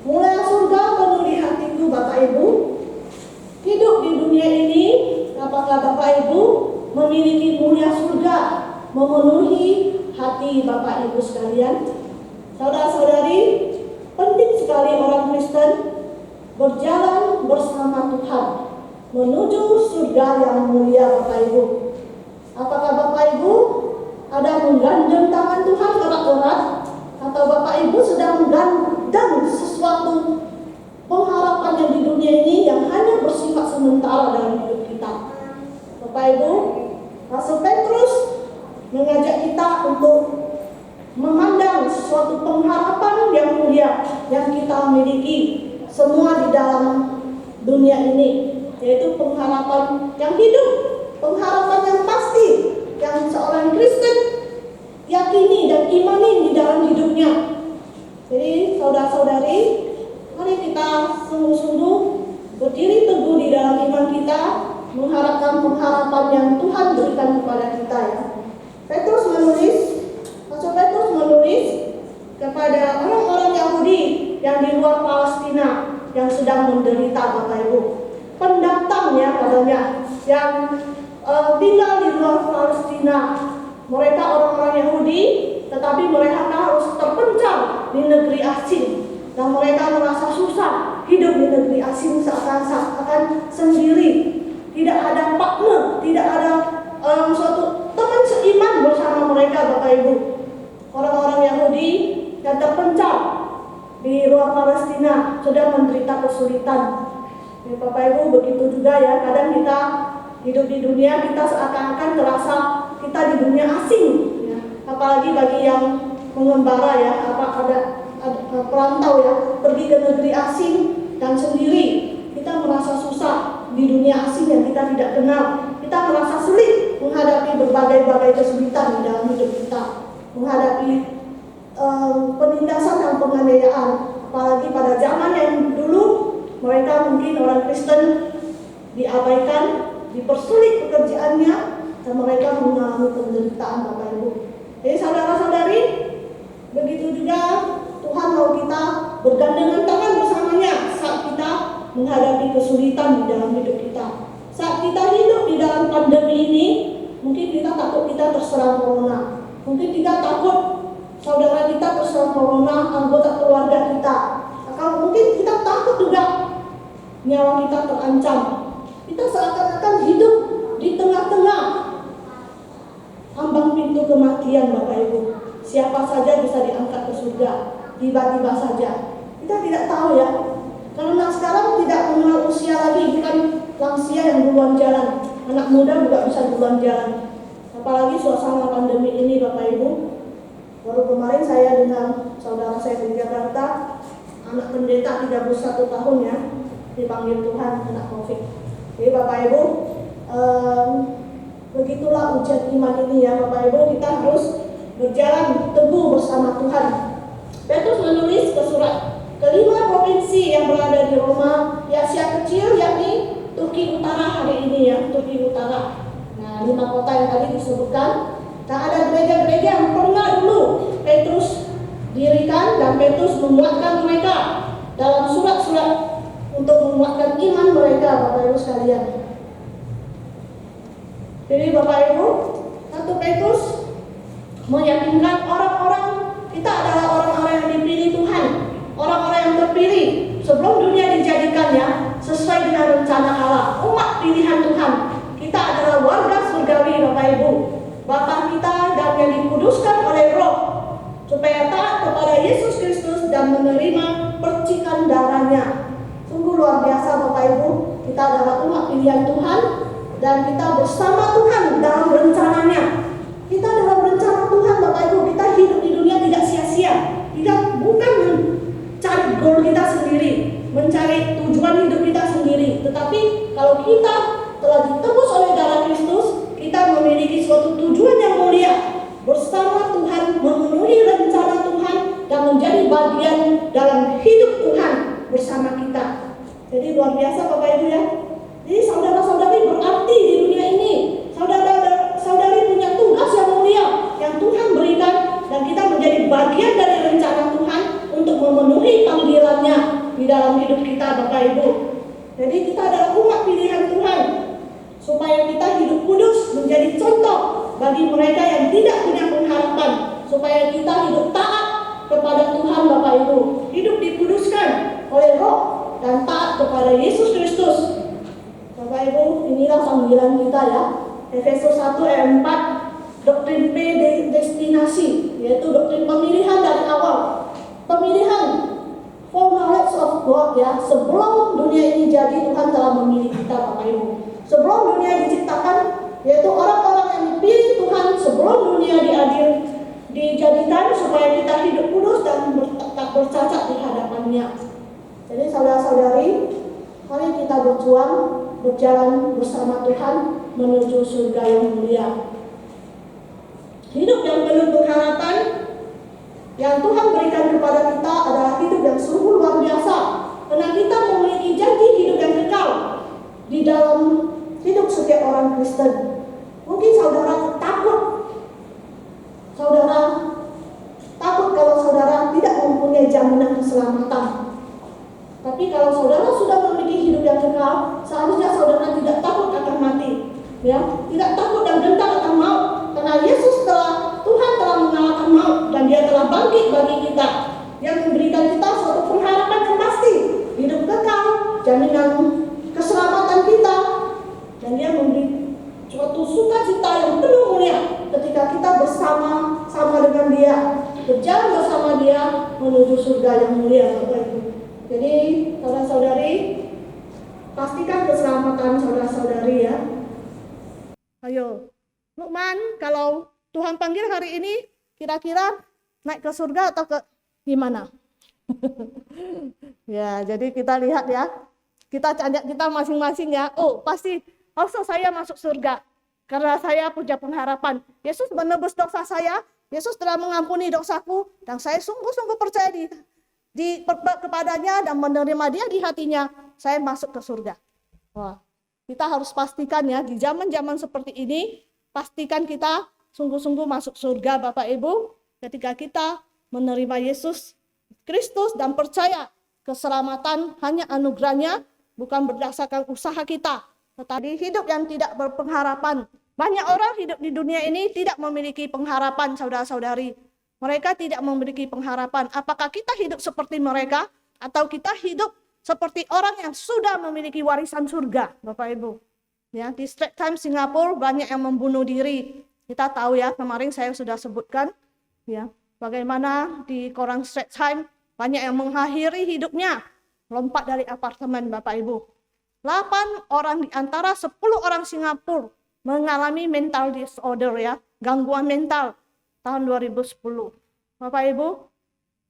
Mulia surga penuh di hatiku Bapak Ibu. Hidup di dunia ini, apakah Bapak Ibu memiliki mulia surga memenuhi hati Bapak Ibu sekalian? Saudara-saudari, penting sekali orang Kristen berjalan bersama Tuhan menuju surga yang mulia Bapak Ibu. Apakah Bapak Ibu ada menggandeng tangan Tuhan erat-erat, atau Bapak Ibu sedang menggandeng sesuatu pengharapan yang di dunia ini yang hanya bersifat sementara dalam hidup kita? Bapak Ibu, Rasul Petrus mengajak kita untuk memandang suatu pengharapan yang mulia yang kita miliki semua di dalam dunia ini, yaitu pengharapan yang hidup, pengharapan yang pasti yang seorang Kristen yakini dan imani di dalam hidupnya. Jadi saudara-saudari, mari kita sungguh-sungguh berdiri teguh di dalam iman kita, mengharapkan pengharapan yang Tuhan berikan kepada kita ya. Rasul Petrus menulis kepada orang-orang Yahudi yang di luar Palestina yang sedang menderita Bapak Ibu. Pendatang ya katanya, yang tinggal di luar Palestina. Mereka orang-orang Yahudi, tetapi mereka harus terpencar di negeri asing, dan mereka merasa susah hidup di negeri asing, seakan-akan sendiri, tidak ada partner, tidak ada suatu teman seiman bersama mereka Bapak Ibu. Orang-orang Yahudi yang terpencar di luar Palestina sudah menderita kesulitan. Ya, Bapak Ibu, begitu juga ya, kadang kita hidup di dunia, kita seakan-akan terasa kita di dunia asing ya. Apalagi bagi yang mengembara ya, ada perantau ya, pergi ke negeri asing dan sendiri, kita merasa susah di dunia asing yang kita tidak kenal. Kita merasa sulit menghadapi berbagai kesulitan di dalam hidup kita, menghadapi penindasan dan penganiayaan. Apalagi pada zaman yang dulu, mereka mungkin orang Kristen diabaikan, dipersulit pekerjaannya, dan mereka mengalami penderitaan Bapak Ibu. Jadi saudara-saudari, begitu juga Tuhan mau kita bergandengan tangan bersamanya saat kita menghadapi kesulitan di dalam hidup kita. Saat kita hidup di dalam pandemi ini, mungkin kita takut kita terserang corona, mungkin kita takut saudara kita terserang corona, anggota keluarga kita, atau mungkin kita takut juga nyawa kita terancam. Kita seakan-akan hidup di tengah-tengah ambang pintu kematian Bapak Ibu. Siapa saja bisa diangkat ke surga, tiba-tiba saja. Kita tidak tahu ya, karena sekarang tidak mengenal usia lagi, bukan lansia yang duluan jalan, anak muda juga bisa duluan jalan. Apalagi suasana pandemi ini Bapak Ibu. Baru kemarin saya dengan saudara saya di Jakarta, anak pendeta 31 tahun ya, dipanggil Tuhan kena COVID. Jadi Bapak Ibu, begitulah ujian iman ini ya Bapak Ibu. Kita harus berjalan teguh bersama Tuhan. Petrus menulis ke surat kelima provinsi yang berada di Roma, di Asia Kecil, yakni Turki Utara hari ini ya, Turki Utara. Nah, 5 kota yang tadi disebutkan. Nah, ada gereja-gereja yang pernah dulu Petrus dirikan, dan Petrus menguatkan mereka dalam surat-surat untuk menguatkan iman mereka Bapak Ibu sekalian. Jadi Bapak Ibu, Rasul Petrus meyakinkan orang-orang kita adalah orang-orang yang dipilih Tuhan, orang-orang yang terpilih sebelum dunia dijadikan ya, sesuai dengan rencana Allah, umat pilihan Tuhan. Kita adalah warga surgawi Bapak Ibu, Bapa kita dan yang dikuduskan oleh Roh, supaya taat kepada Yesus Kristus dan menerima percikan darahnya. Sungguh luar biasa Bapak Ibu, kita adalah umat pilihan Tuhan dan kita bersama Tuhan dalam rencananya. Kita dalam rencana Tuhan Bapak Ibu, kita hidup di dunia tidak sia-sia. Kita bukan mencari goal kita sendiri, mencari tujuan hidup kita sendiri, tetapi kalau kita telah ditebus oleh darah Kristus, kita memiliki suatu tujuan yang mulia bersama Tuhan, memenuhi rencana Tuhan dan menjadi bagian dalam hidup Tuhan bersama kita. Jadi luar biasa Bapak Ibu ya. Jadi saudara-saudari berarti di dunia ini, saudara-saudari punya tugas yang mulia yang Tuhan berikan, dan kita menjadi bagian dari rencana Tuhan untuk memenuhi panggilannya dalam hidup kita, Bapak Ibu. Jadi kita adalah umat pilihan Tuhan, supaya kita hidup kudus, menjadi contoh bagi mereka yang tidak punya pengharapan, supaya kita hidup taat kepada Tuhan, Bapak Ibu, hidup dikuduskan oleh Roh dan taat kepada Yesus Kristus. Bapak Ibu, inilah panggilan kita ya. Efesus 1 ayat 4, doktrin predestinasi, yaitu doktrin pemilihan dari awal. Pemilihan foreknowledge of God ya. Sebelum dunia ini jadi, Tuhan telah memilih kita, Bapak Ibu. Sebelum dunia diciptakan, yaitu orang-orang yang dipilih Tuhan sebelum dunia dijadikan supaya kita hidup kudus dan tak bercacat di hadapannya. Jadi saudara-saudari, mari kita berjalan bersama Tuhan menuju surga yang mulia. Hidup yang penuh pengharapan yang Tuhan berikan kepada kita adalah hidup yang sungguh luar biasa, karena kita memiliki janji hidup yang kekal di dalam hidup setiap orang Kristen. Mungkin saudara takut kalau saudara tidak mempunyai jaminan keselamatan. Tapi kalau saudara sudah memiliki hidup yang kekal, seharusnya saudara tidak takut akan mati, ya, tidak takut dan gentar akan maut, karena Tuhan telah mengalahkan maut dan Dia telah bangkit bagi kita, yang memberikan kita suatu pengharapan yang pasti, hidup kekal, jaminan keselamatan kita, dan Dia memberi suatu sukacita yang penuh mulia ketika kita bersama dengan Dia, berjalan bersama Dia menuju surga yang mulia, Bapak Ibu. Jadi saudara-saudari, pastikan keselamatan saudara-saudari ya. Ayo, Lukman, kalau Tuhan panggil hari ini, kira-kira naik ke surga atau ke gimana? Ya, jadi kita lihat ya, kita tanya kita masing-masing ya. Oh, pasti, saya masuk surga karena saya punya pengharapan. Yesus menebus dosa saya, Yesus telah mengampuni dosaku, dan saya sungguh-sungguh percaya kepadanya dan menerima Dia di hatinya, saya masuk ke surga. Wah, kita harus pastikan ya, di zaman-zaman seperti ini, pastikan kita sungguh-sungguh masuk surga, Bapak Ibu, ketika kita menerima Yesus Kristus dan percaya keselamatan hanya anugerahnya, bukan berdasarkan usaha kita, tetapi hidup yang tidak berpengharapan. Banyak orang hidup di dunia ini tidak memiliki pengharapan, saudara-saudari. Mereka tidak memiliki pengharapan. Apakah kita hidup seperti mereka atau kita hidup seperti orang yang sudah memiliki warisan surga, Bapak Ibu? Ya, di Straits Times Singapura banyak yang membunuh diri. Kita tahu ya, kemarin saya sudah sebutkan ya, bagaimana di koran Straits Times banyak yang mengakhiri hidupnya lompat dari apartemen, Bapak Ibu. 8 orang di antara 10 orang Singapura mengalami mental disorder ya, gangguan mental tahun 2010. Bapak Ibu,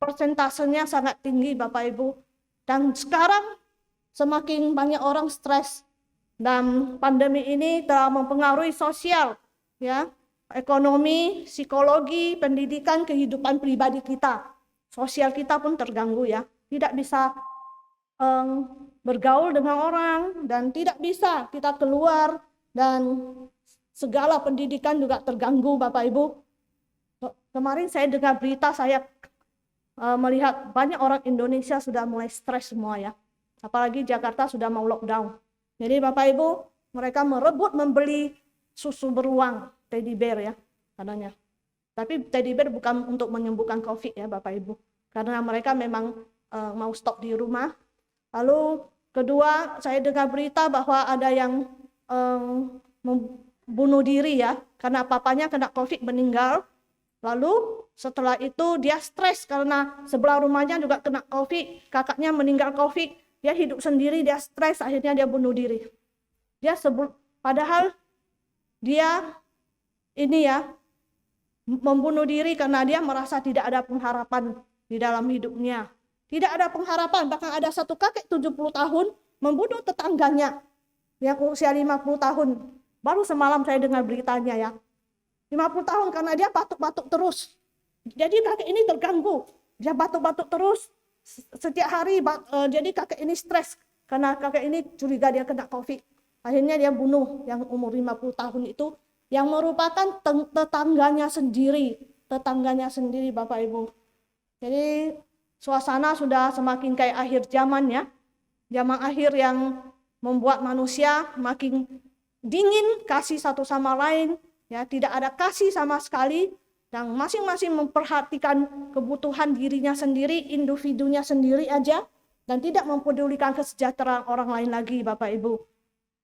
persentasenya sangat tinggi, Bapak Ibu. Dan sekarang semakin banyak orang stres, dan pandemi ini telah mempengaruhi sosial ya, ekonomi, psikologi, pendidikan, kehidupan pribadi kita. Sosial kita pun terganggu ya. Tidak bisa bergaul dengan orang, dan tidak bisa kita keluar, dan segala pendidikan juga terganggu, Bapak Ibu. Kemarin saya dengar berita, saya melihat banyak orang Indonesia sudah mulai stres semua ya. Apalagi Jakarta sudah mau lockdown. Jadi Bapak Ibu, mereka merebut membeli susu beruang, teddy bear ya katanya. Tapi teddy bear bukan untuk menyembuhkan COVID ya Bapak Ibu. Karena mereka memang mau stop di rumah. Lalu kedua, saya dengar berita bahwa ada yang membunuh diri ya, karena papanya kena COVID meninggal. Lalu setelah itu dia stres karena sebelah rumahnya juga kena COVID, kakaknya meninggal COVID, dia hidup sendiri, dia stres, akhirnya dia bunuh diri. Padahal dia ini ya membunuh diri karena dia merasa tidak ada pengharapan di dalam hidupnya. Tidak ada pengharapan, bahkan ada satu kakek 70 tahun membunuh tetangganya yang usia 50 tahun. Baru semalam saya dengar beritanya ya. 50 tahun karena dia batuk-batuk terus. Jadi kakek ini terganggu. Dia batuk-batuk terus setiap hari. Jadi kakek ini stres karena kakek ini curiga dia kena COVID. Akhirnya dia bunuh yang umur 50 tahun itu, yang merupakan tetangganya sendiri Bapak Ibu. Jadi suasana sudah semakin kayak akhir zaman ya. Zaman akhir yang membuat manusia makin dingin kasih satu sama lain, ya, tidak ada kasih sama sekali, dan masing-masing memperhatikan kebutuhan dirinya sendiri, individunya sendiri aja, dan tidak mempedulikan kesejahteraan orang lain lagi, Bapak Ibu.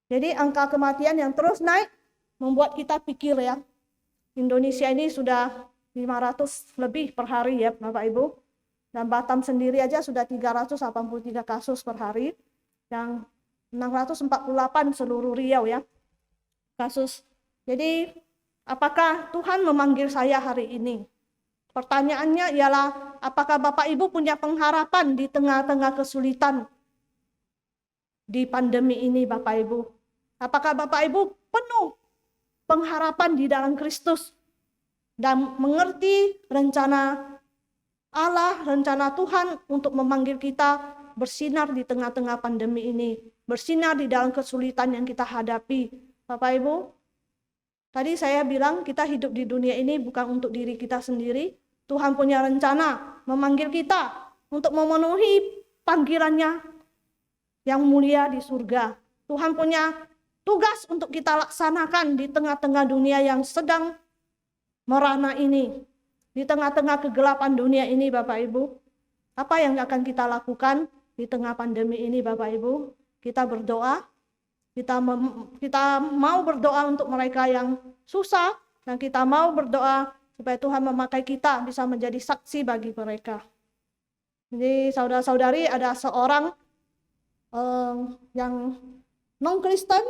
Jadi angka kematian yang terus naik membuat kita pikir ya, Indonesia ini sudah 500 lebih per hari ya Bapak Ibu. Dan Batam sendiri aja sudah 383 kasus per hari, yang 648 seluruh Riau ya kasus. Jadi apakah Tuhan memanggil saya hari ini? Pertanyaannya ialah, apakah Bapak Ibu punya pengharapan di tengah-tengah kesulitan di pandemi ini Bapak Ibu? Apakah Bapak Ibu penuh pengharapan di dalam Kristus dan mengerti rencana Allah, rencana Tuhan untuk memanggil kita bersinar di tengah-tengah pandemi ini, bersinar di dalam kesulitan yang kita hadapi. Bapak Ibu, tadi saya bilang kita hidup di dunia ini bukan untuk diri kita sendiri. Tuhan punya rencana memanggil kita untuk memenuhi panggilannya yang mulia di surga. Tuhan punya tugas untuk kita laksanakan di tengah-tengah dunia yang sedang merana ini. Di tengah-tengah kegelapan dunia ini Bapak Ibu, apa yang akan kita lakukan di tengah pandemi ini Bapak Ibu? Kita berdoa, kita mau berdoa untuk mereka yang susah, dan kita mau berdoa supaya Tuhan memakai kita bisa menjadi saksi bagi mereka. Jadi saudara-saudari, ada seorang yang non-Kristen,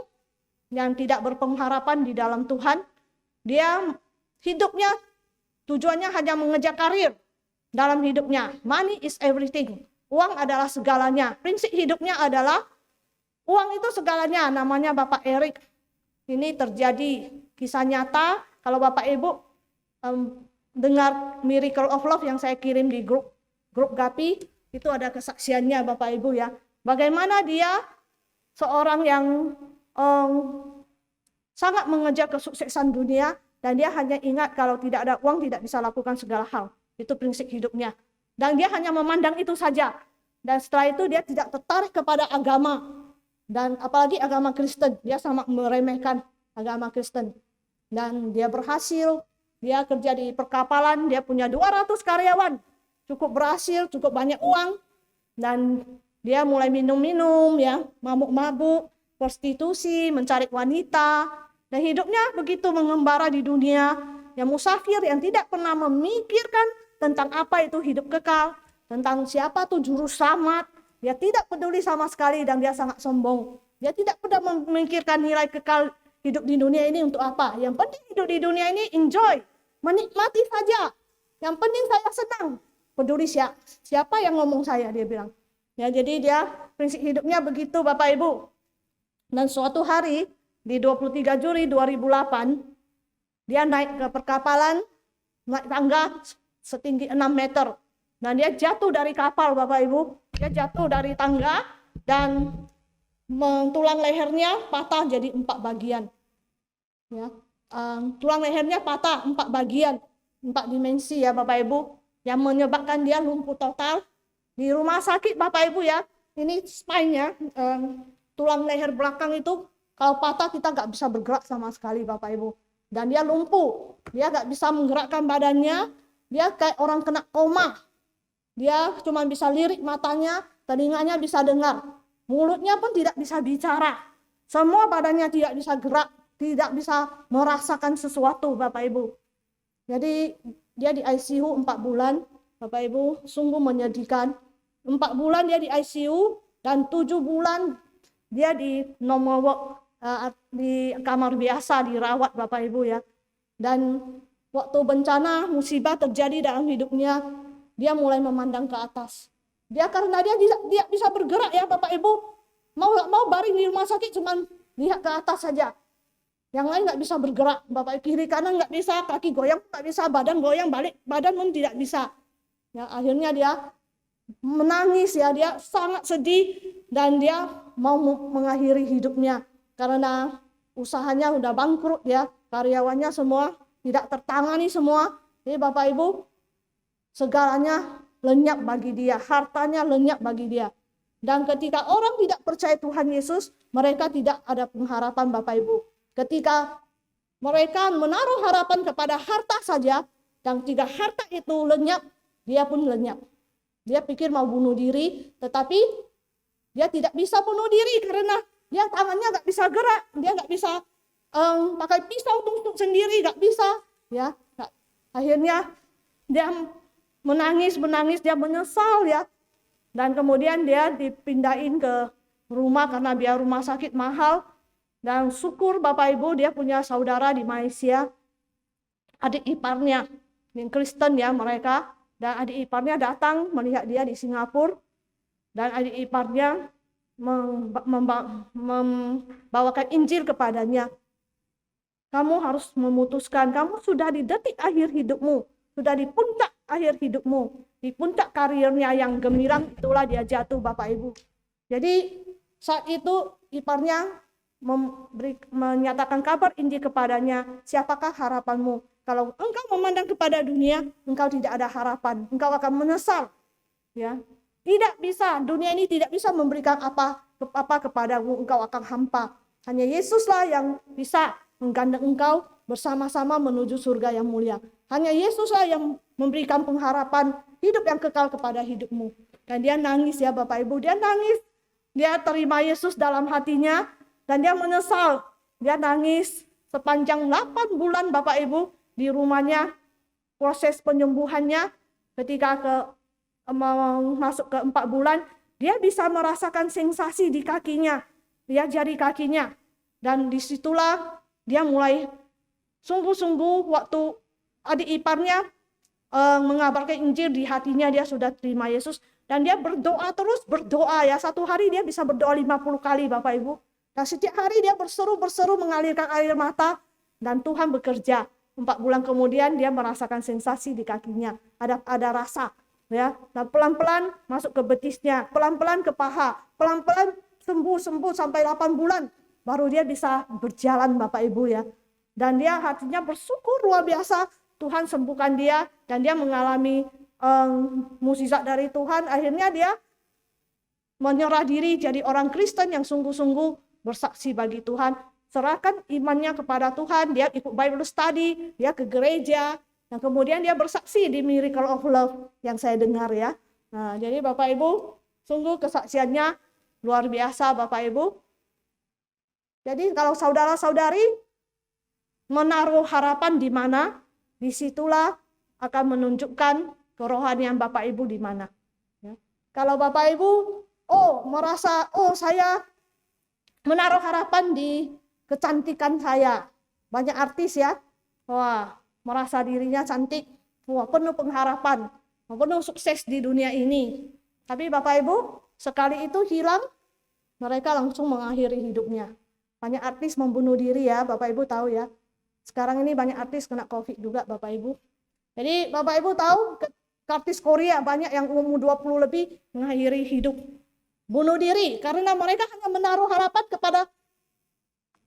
yang tidak berpengharapan di dalam Tuhan. Dia hidupnya tujuannya hanya mengejar karir dalam hidupnya. Money is everything. Uang adalah segalanya. Prinsip hidupnya adalah uang itu segalanya. Namanya Bapak Erik. Ini terjadi kisah nyata. Kalau Bapak Ibu dengar Miracle of Love yang saya kirim di grup Gapi, itu ada kesaksiannya Bapak Ibu ya. Bagaimana dia seorang yang sangat mengejar kesuksesan dunia, dan dia hanya ingat kalau tidak ada uang tidak bisa lakukan segala hal. Itu prinsip hidupnya. Dan dia hanya memandang itu saja. Dan setelah itu dia tidak tertarik kepada agama. Dan apalagi agama Kristen. Dia sangat meremehkan agama Kristen. Dan dia berhasil. Dia kerja di perkapalan. Dia punya 200 karyawan. Cukup berhasil, cukup banyak uang. Dan dia mulai minum-minum, ya, mabuk-mabuk, prostitusi, mencari wanita. Dan hidupnya begitu mengembara di dunia, yang musafir, yang tidak pernah memikirkan tentang apa itu hidup kekal, tentang siapa tuh juru selamat. Dia tidak peduli sama sekali, dan dia sangat sombong. Dia tidak pernah memikirkan nilai kekal hidup di dunia ini untuk apa. Yang penting hidup di dunia ini enjoy, menikmati saja. Yang penting saya senang. Peduli siapa yang ngomong saya, dia bilang. Ya, jadi dia prinsip hidupnya begitu Bapak Ibu. Dan suatu hari di 23 Juli 2008, dia naik ke perkapalan, naik tangga setinggi 6 meter. Dan dia jatuh dari kapal Bapak Ibu. Dia jatuh dari tangga dan tulang lehernya patah jadi 4 bagian. Ya, tulang lehernya patah 4 bagian, 4 dimensi ya Bapak Ibu. Yang menyebabkan dia lumpuh total. Di rumah sakit Bapak Ibu ya, ini spine-nya, tulang leher belakang itu kalau patah kita nggak bisa bergerak sama sekali Bapak Ibu. Dan dia lumpuh, dia nggak bisa menggerakkan badannya, dia kayak orang kena koma. Dia cuma bisa lirik matanya, telinganya bisa dengar, mulutnya pun tidak bisa bicara. Semua badannya tidak bisa gerak, tidak bisa merasakan sesuatu Bapak Ibu. Jadi dia di ICU 4 bulan, Bapak Ibu, sungguh menyedihkan. 4 bulan dia di ICU, dan 7 bulan dia di normal ward, di kamar biasa dirawat Bapak Ibu ya. Dan waktu bencana musibah terjadi dalam hidupnya, dia mulai memandang ke atas. Dia karena dia bisa bergerak ya Bapak Ibu, mau baring di rumah sakit cuman lihat ke atas saja. Yang lain nggak bisa bergerak Bapak, kiri kanan nggak bisa, kaki goyang nggak bisa, badan goyang balik, badan pun tidak bisa. Ya, akhirnya dia menangis ya, dia sangat sedih, dan dia mau mengakhiri hidupnya karena usahanya udah bangkrut ya, karyawannya semua tidak tertangani semua. Jadi Bapak Ibu, segalanya lenyap bagi dia, hartanya lenyap bagi dia. Dan ketika orang tidak percaya Tuhan Yesus, mereka tidak ada pengharapan Bapak Ibu. Ketika mereka menaruh harapan kepada harta saja, dan ketika harta itu lenyap, dia pun lenyap. Dia pikir mau bunuh diri, tetapi dia tidak bisa bunuh diri karena dia tangannya nggak bisa gerak, dia nggak bisa pakai pisau tusuk sendiri, nggak bisa. Ya, akhirnya dia menangis, dia menyesal ya. Dan kemudian dia dipindahin ke rumah karena biaya rumah sakit mahal. Dan syukur Bapak Ibu dia punya saudara di Malaysia, adik iparnya, yang Kristen ya mereka. Dan adik iparnya datang melihat dia di Singapura. Dan adik iparnya membawakan Injil kepadanya. Kamu harus memutuskan, kamu sudah di detik akhir hidupmu, sudah di puncak akhir hidupmu, di puncak karirnya yang gemilang, itulah dia jatuh Bapak Ibu. Jadi saat itu iparnya menyatakan kabar Injil kepadanya, siapakah harapanmu? Kalau engkau memandang kepada dunia, engkau tidak ada harapan, engkau akan menyesal. Ya, tidak bisa, dunia ini tidak bisa memberikan apa kepadamu, engkau akan hampa. Hanya Yesuslah yang bisa menggandeng engkau bersama-sama menuju surga yang mulia. Hanya Yesuslah yang memberikan pengharapan hidup yang kekal kepada hidupmu. Dan dia nangis ya Bapak Ibu, dia nangis. Dia terima Yesus dalam hatinya dan dia menyesal. Dia nangis sepanjang 8 bulan Bapak Ibu di rumahnya. Proses penyembuhannya ketika masuk ke 4 bulan, dia bisa merasakan sensasi di kakinya, ya jari kakinya. Dan disitulah dia mulai sungguh-sungguh waktu adik iparnya mengabarkan Injil di hatinya, dia sudah terima Yesus. Dan dia berdoa terus, berdoa ya. Satu hari dia bisa berdoa 50 kali Bapak Ibu. Dan setiap hari dia berseru-berseru mengalirkan air mata. Dan Tuhan bekerja. 4 bulan kemudian dia merasakan sensasi di kakinya. Ada rasa. Ya, dan pelan-pelan masuk ke betisnya, pelan-pelan ke paha, pelan-pelan sembuh sampai 8 bulan. Baru dia bisa berjalan Bapak Ibu ya. Dan dia hatinya bersyukur luar biasa. Tuhan sembuhkan dia dan dia mengalami mukjizat dari Tuhan. Akhirnya dia menyerah diri jadi orang Kristen yang sungguh-sungguh bersaksi bagi Tuhan. Serahkan imannya kepada Tuhan. Dia ikut Bible study, dia ke gereja. Dan kemudian dia bersaksi di Miracle of Love yang saya dengar ya. Nah, jadi Bapak Ibu, sungguh kesaksiannya luar biasa Bapak Ibu. Jadi kalau saudara-saudari menaruh harapan di mana, disitulah akan menunjukkan kerohanian Bapak Ibu di mana. Ya. Kalau Bapak Ibu, merasa, saya menaruh harapan di kecantikan saya. Banyak artis ya, merasa dirinya cantik, penuh pengharapan, penuh sukses di dunia ini. Tapi Bapak Ibu, sekali itu hilang, mereka langsung mengakhiri hidupnya. Banyak artis membunuh diri ya, Bapak Ibu tahu ya. Sekarang ini banyak artis kena COVID juga Bapak Ibu. Jadi Bapak Ibu tahu, artis Korea banyak yang umur 20 lebih mengakhiri hidup. Bunuh diri, karena mereka hanya menaruh harapan kepada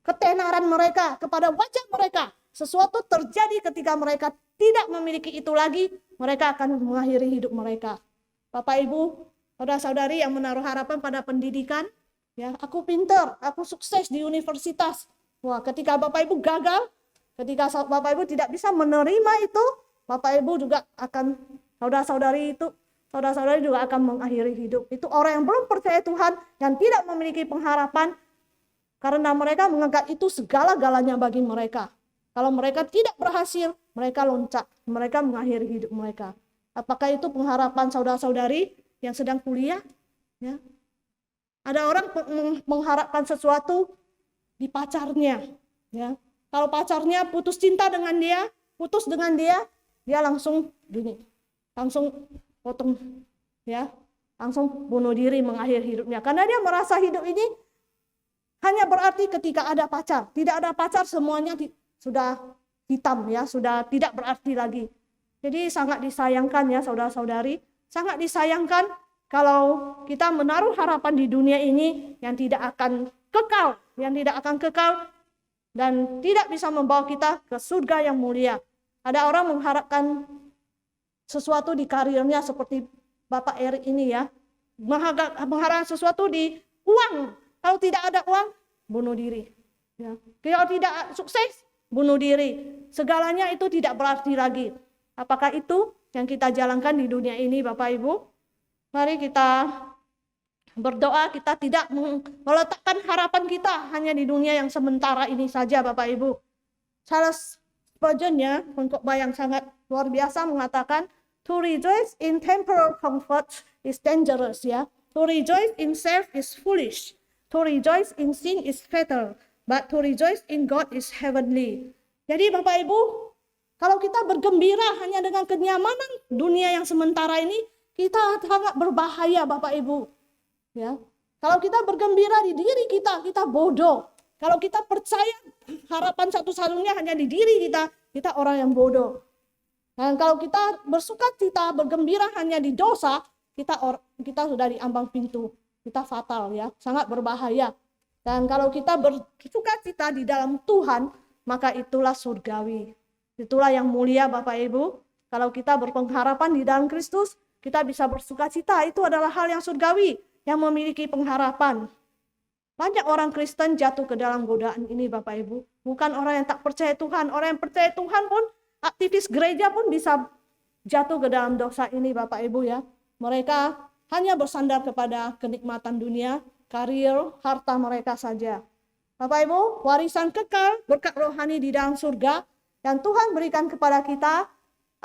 ketenaran mereka, kepada wajah mereka. Sesuatu terjadi ketika mereka tidak memiliki itu lagi, mereka akan mengakhiri hidup mereka. Bapak Ibu, saudara-saudari yang menaruh harapan pada pendidikan, ya, aku pinter, aku sukses di universitas. Ketika Bapak Ibu gagal, ketika Bapak Ibu tidak bisa menerima itu, Bapak Ibu juga akan, saudara-saudari juga akan mengakhiri hidup. Itu orang yang belum percaya Tuhan, yang tidak memiliki pengharapan, karena mereka menganggap itu segala-galanya bagi mereka. Kalau mereka tidak berhasil, mereka loncat, mereka mengakhiri hidup mereka. Apakah itu pengharapan saudara-saudari yang sedang kuliah? Ya. Ada orang mengharapkan sesuatu di pacarnya. Ya. Kalau pacarnya putus cinta dengan dia, dia langsung potong, ya, langsung bunuh diri, mengakhiri hidupnya. Karena dia merasa hidup ini hanya berarti ketika ada pacar. Tidak ada pacar, semuanya sudah hitam ya, sudah tidak berarti lagi. Jadi sangat disayangkan ya saudara-saudari, sangat disayangkan kalau kita menaruh harapan di dunia ini yang tidak akan kekal, dan tidak bisa membawa kita ke surga yang mulia. Ada orang mengharapkan sesuatu di karirnya seperti Bapak Erik ini ya, mengharapkan sesuatu di uang. Kalau tidak ada uang, bunuh diri. Ya. Kalau tidak sukses, bunuh diri. Segalanya itu tidak berarti lagi. Apakah itu yang kita jalankan di dunia ini, Bapak Ibu? Mari kita berdoa, kita tidak meletakkan harapan kita hanya di dunia yang sementara ini saja, Bapak Ibu. Charles Spurgeon ya, pengkhotbah yang sangat luar biasa mengatakan, to rejoice in temporal comfort is dangerous ya. To rejoice in self is foolish. To rejoice in sin is fatal. But to rejoice in God is heavenly. Jadi Bapak Ibu, kalau kita bergembira hanya dengan kenyamanan dunia yang sementara ini, kita sangat berbahaya Bapak Ibu. Ya, kalau kita bergembira di diri kita bodoh. Kalau kita percaya harapan satu-satunya hanya di diri kita orang yang bodoh. Dan kalau kita bersukacita, bergembira hanya di dosa, kita sudah di ambang pintu. Kita fatal ya, sangat berbahaya. Dan kalau kita bersukacita di dalam Tuhan, maka itulah surgawi. Itulah yang mulia Bapak Ibu. Kalau kita berpengharapan di dalam Kristus, kita bisa bersukacita. Itu adalah hal yang surgawi, yang memiliki pengharapan. Banyak orang Kristen jatuh ke dalam godaan ini Bapak Ibu. Bukan orang yang tak percaya Tuhan. Orang yang percaya Tuhan pun, aktivis gereja pun bisa jatuh ke dalam dosa ini Bapak Ibu ya. Mereka hanya bersandar kepada kenikmatan dunia, karir, harta mereka saja. Bapak Ibu, warisan kekal, berkat rohani di dalam surga yang Tuhan berikan kepada kita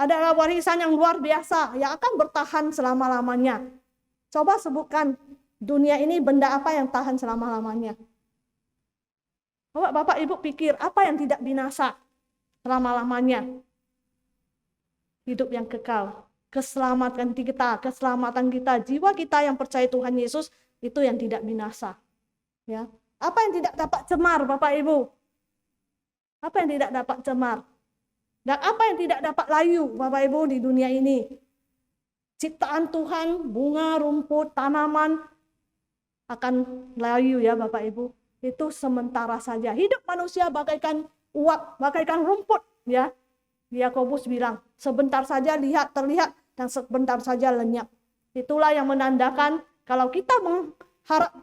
adalah warisan yang luar biasa yang akan bertahan selama-lamanya. Coba sebutkan dunia ini benda apa yang tahan selama-lamanya. Coba Bapak Ibu pikir apa yang tidak binasa selama-lamanya. Hidup yang kekal, keselamatan kita, jiwa kita yang percaya Tuhan Yesus itu yang tidak binasa. Ya. Apa yang tidak dapat cemar Bapak Ibu? Apa yang tidak dapat cemar? Dan apa yang tidak dapat layu Bapak Ibu di dunia ini? Ciptaan Tuhan, bunga, rumput, tanaman akan layu ya Bapak Ibu. Itu sementara saja. Hidup manusia bagaikan uap, bagaikan rumput ya. Yakobus bilang, sebentar saja terlihat dan sebentar saja lenyap. Itulah yang menandakan kalau kita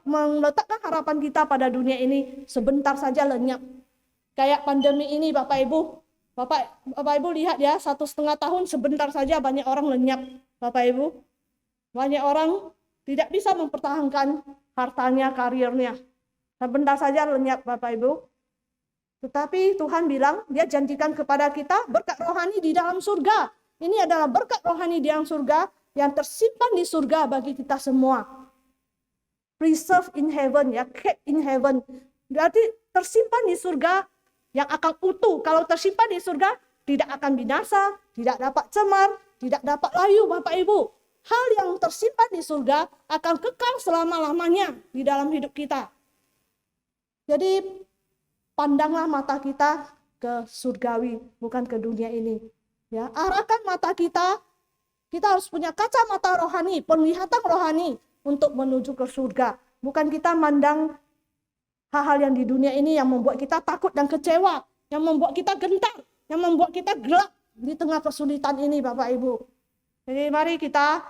meletakkan harapan kita pada dunia ini, sebentar saja lenyap. Kayak pandemi ini Bapak Ibu. Bapak Ibu lihat ya, 1,5 tahun sebentar saja banyak orang lenyap. Bapak Ibu, banyak orang tidak bisa mempertahankan hartanya, karirnya. Sebentar saja lenyap Bapak Ibu. Tetapi Tuhan bilang, dia janjikan kepada kita berkat rohani di dalam surga. Ini adalah berkat rohani di dalam surga yang tersimpan di surga bagi kita semua. Preserved in heaven ya, kept in heaven. Berarti tersimpan di surga yang akan utuh. Kalau tersimpan di surga, tidak akan binasa, tidak dapat cemar, tidak dapat layu Bapak Ibu. Hal yang tersimpan di surga akan kekal selama-lamanya di dalam hidup kita. Jadi pandanglah mata kita ke surgawi, bukan ke dunia ini. Ya, arahkan mata kita harus punya kacamata rohani, penglihatan rohani untuk menuju ke surga. Bukan kita mandang hal-hal yang di dunia ini yang membuat kita takut dan kecewa, yang membuat kita gentar, yang membuat kita gelap di tengah kesulitan ini Bapak Ibu. Jadi mari kita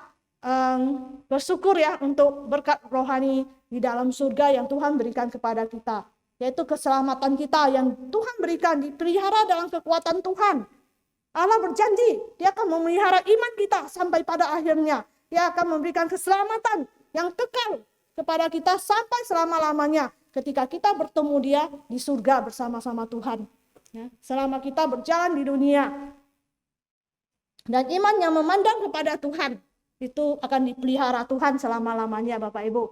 bersyukur ya untuk berkat rohani di dalam surga yang Tuhan berikan kepada kita. Yaitu keselamatan kita yang Tuhan berikan, dipelihara dalam kekuatan Tuhan. Allah berjanji, dia akan memelihara iman kita sampai pada akhirnya. Dia akan memberikan keselamatan yang kekal kepada kita sampai selama-lamanya. Ketika kita bertemu dia di surga bersama-sama Tuhan. Ya, selama kita berjalan di dunia. Dan iman yang memandang kepada Tuhan, itu akan dipelihara Tuhan selama-lamanya Bapak Ibu.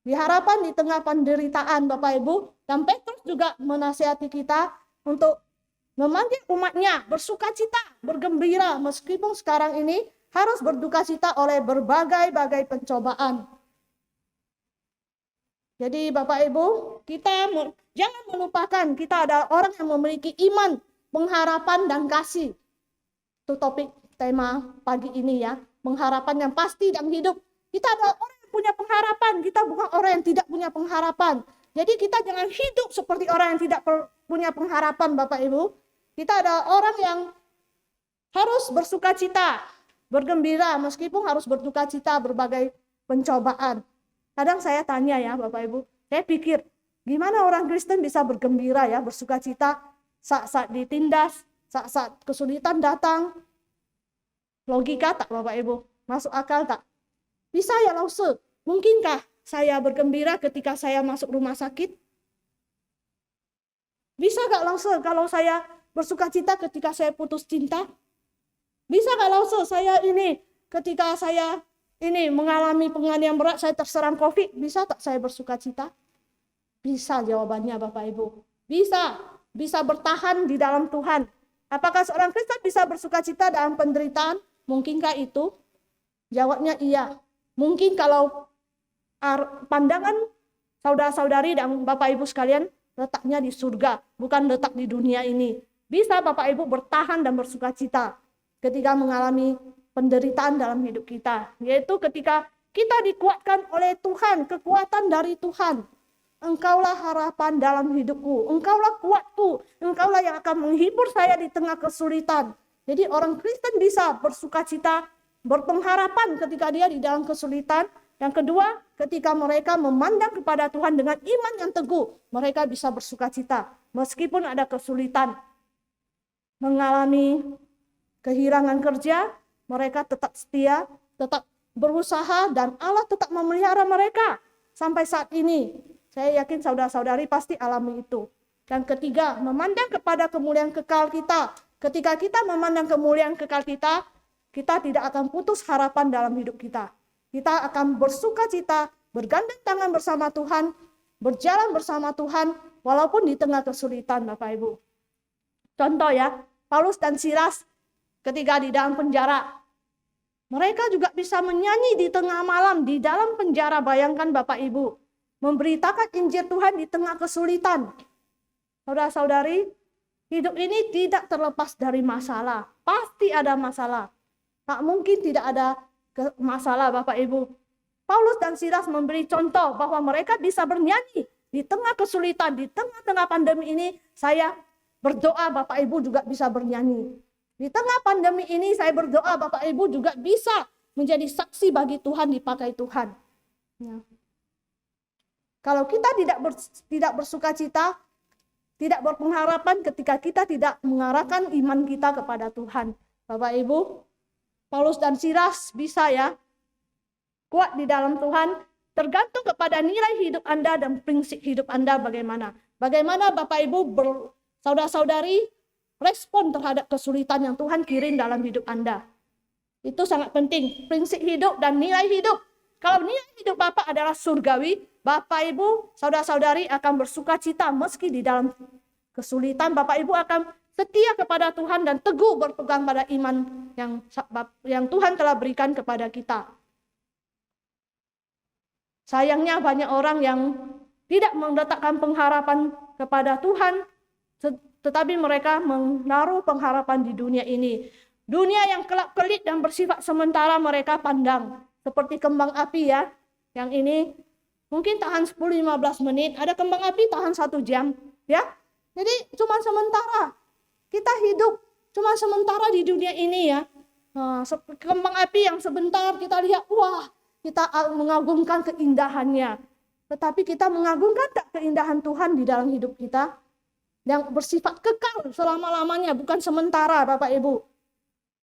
Diharapan di tengah penderitaan Bapak Ibu, dan Petrus juga menasihati kita untuk memanggil umatnya bersukacita, bergembira meskipun sekarang ini harus berdukacita oleh berbagai-bagai pencobaan. Jadi Bapak Ibu, kita jangan melupakan kita adalah orang yang memiliki iman, pengharapan dan kasih. Itu topik tema pagi ini ya, pengharapan yang pasti dan hidup. Kita adalah orang yang punya pengharapan, kita bukan orang yang tidak punya pengharapan. Jadi kita jangan hidup seperti orang yang tidak punya pengharapan Bapak Ibu. Kita adalah orang yang harus bersukacita bergembira meskipun harus berduka cita berbagai pencobaan. Kadang saya tanya ya Bapak Ibu, saya pikir gimana orang Kristen bisa bergembira ya, bersuka cita saat-saat ditindas, saat-saat kesulitan datang. Logika tak Bapak Ibu? Masuk akal tak? Bisa ya Lause? Mungkinkah saya bergembira ketika saya masuk rumah sakit? Bisa gak Lause kalau saya bersuka cita ketika saya putus cinta? Bisa gak Lause saya ini ketika saya ini mengalami penganiayaan berat, saya terserang COVID, bisa tak saya bersuka cita? Bisa jawabannya Bapak Ibu. Bisa bertahan di dalam Tuhan. Apakah seorang Kristen bisa bersuka cita dalam penderitaan? Mungkinkah itu? Jawabnya iya. Mungkin kalau pandangan saudara-saudari dan Bapak Ibu sekalian letaknya di surga, bukan letak di dunia ini. Bisa Bapak Ibu bertahan dan bersuka cita ketika mengalami penderitaan dalam hidup kita. Yaitu ketika kita dikuatkan oleh Tuhan, kekuatan dari Tuhan. Engkaulah harapan dalam hidupku, engkaulah kuatku, engkaulah yang akan menghibur saya di tengah kesulitan. Jadi orang Kristen bisa bersuka cita, berpengharapan ketika dia di dalam kesulitan. Yang kedua, ketika mereka memandang kepada Tuhan dengan iman yang teguh, mereka bisa bersuka cita. Meskipun ada kesulitan, mengalami kehilangan kerja, mereka tetap setia, tetap berusaha, dan Allah tetap memelihara mereka. Sampai saat ini, saya yakin saudara-saudari pasti alami itu. Dan ketiga, memandang kepada kemuliaan kekal kita. Ketika kita memandang kemuliaan kekal kita, kita tidak akan putus harapan dalam hidup kita. Kita akan bersuka cita, bergandeng tangan bersama Tuhan, berjalan bersama Tuhan, walaupun di tengah kesulitan Bapak Ibu. Contoh ya, Paulus dan Silas ketika di dalam penjara, mereka juga bisa menyanyi di tengah malam, di dalam penjara. Bayangkan Bapak Ibu, memberitakan Injil Tuhan di tengah kesulitan. Saudara-saudari, hidup ini tidak terlepas dari masalah. Pasti ada masalah. Tak mungkin tidak ada masalah Bapak Ibu. Paulus dan Silas memberi contoh bahwa mereka bisa bernyanyi di tengah kesulitan, di tengah-tengah pandemi ini. Saya berdoa Bapak Ibu juga bisa bernyanyi. Di tengah pandemi ini saya berdoa Bapak Ibu juga bisa menjadi saksi bagi Tuhan, dipakai Tuhan. Ya. Kalau kita tidak bersuka cita, tidak berpengharapan ketika kita tidak mengarahkan iman kita kepada Tuhan. Bapak Ibu, Paulus dan Silas bisa ya kuat di dalam Tuhan, tergantung kepada nilai hidup Anda dan prinsip hidup Anda bagaimana. Bagaimana Bapak Ibu saudara-saudari respon terhadap kesulitan yang Tuhan kirim dalam hidup Anda. Itu sangat penting, prinsip hidup dan nilai hidup. Kalau nilai hidup Bapak adalah surgawi, Bapak Ibu, saudara-saudari akan bersuka cita meski di dalam kesulitan. Bapak Ibu akan setia kepada Tuhan dan teguh berpegang pada iman yang Tuhan telah berikan kepada kita. Sayangnya banyak orang yang tidak meletakkan pengharapan kepada Tuhan, tetapi mereka menaruh pengharapan di dunia ini. Dunia yang kelap-kelip dan bersifat sementara mereka pandang. Seperti kembang api ya, yang ini mungkin tahan 10-15 menit, ada kembang api tahan 1 jam. Ya, jadi cuma sementara. Kita hidup cuma sementara di dunia ini ya. Kembang api yang sebentar kita lihat, wah, kita mengagumkan keindahannya. Tetapi kita mengagumkan tak keindahan Tuhan di dalam hidup kita? Yang bersifat kekal selama-lamanya, bukan sementara Bapak Ibu.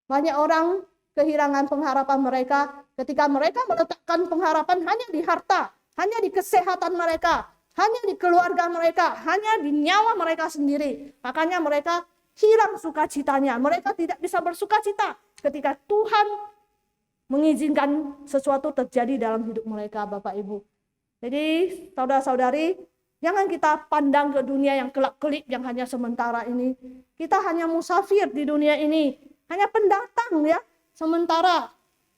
Banyak orang kehilangan pengharapan mereka ketika mereka meletakkan pengharapan hanya di harta, hanya di kesehatan mereka, hanya di keluarga mereka, hanya di nyawa mereka sendiri. Makanya mereka hilang sukacitanya. Mereka tidak bisa bersuka cita ketika Tuhan mengizinkan sesuatu terjadi dalam hidup mereka, Bapak Ibu. Jadi saudara-saudari, jangan kita pandang ke dunia yang kelap-kelip yang hanya sementara ini. Kita hanya musafir di dunia ini, hanya pendatang ya, sementara.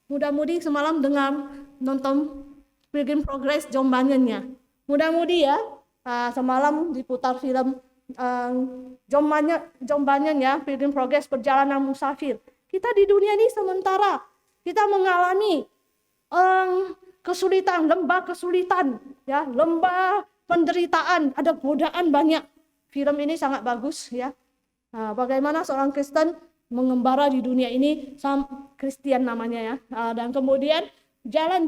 Mudah-mudi semalam dengar nonton Pilgrim Progress John Bunyan-nya. Mudah-mudi ya, semalam diputar film John Bunyan ya, Pilgrim Progress Perjalanan Musafir. Kita di dunia ini sementara, kita mengalami kesulitan, lembah kesulitan, ya, lembah penderitaan, ada godaan banyak. Film ini sangat bagus ya. Bagaimana seorang Kristen mengembara di dunia ini, Kristen namanya ya. Dan kemudian jalan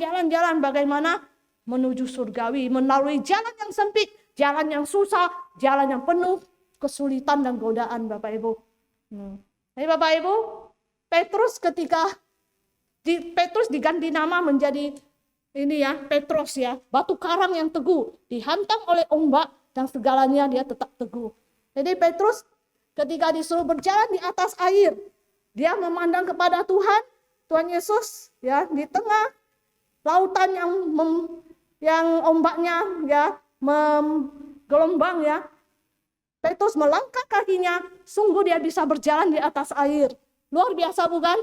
bagaimana menuju surgawi, melalui jalan yang sempit, jalan yang susah, jalan yang penuh kesulitan dan godaan, Bapak Ibu. Jadi Bapak Ibu, Petrus diganti nama menjadi ini ya, Petrus ya, batu karang yang teguh, dihantam oleh ombak dan segalanya dia tetap teguh. Jadi Petrus ketika disuruh berjalan di atas air, dia memandang kepada Tuhan Yesus ya, di tengah lautan yang ombaknya ya gelombang ya. Petrus melangkah kakinya, sungguh dia bisa berjalan di atas air. Luar biasa bukan?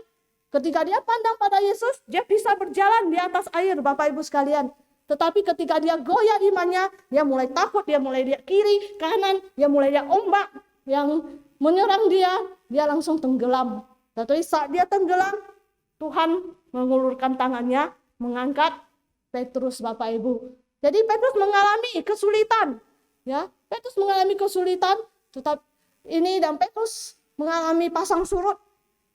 Ketika dia pandang pada Yesus, dia bisa berjalan di atas air, Bapak Ibu sekalian. Tetapi ketika dia goyah imannya, dia mulai takut, dia mulai lihat kiri, kanan, dia mulai lihat ombak yang menyerang dia langsung tenggelam. Tetapi saat dia tenggelam, Tuhan mengulurkan tangannya, mengangkat Petrus, Bapak Ibu. Jadi Petrus mengalami kesulitan, ya. Petrus mengalami kesulitan, dan Petrus mengalami pasang surut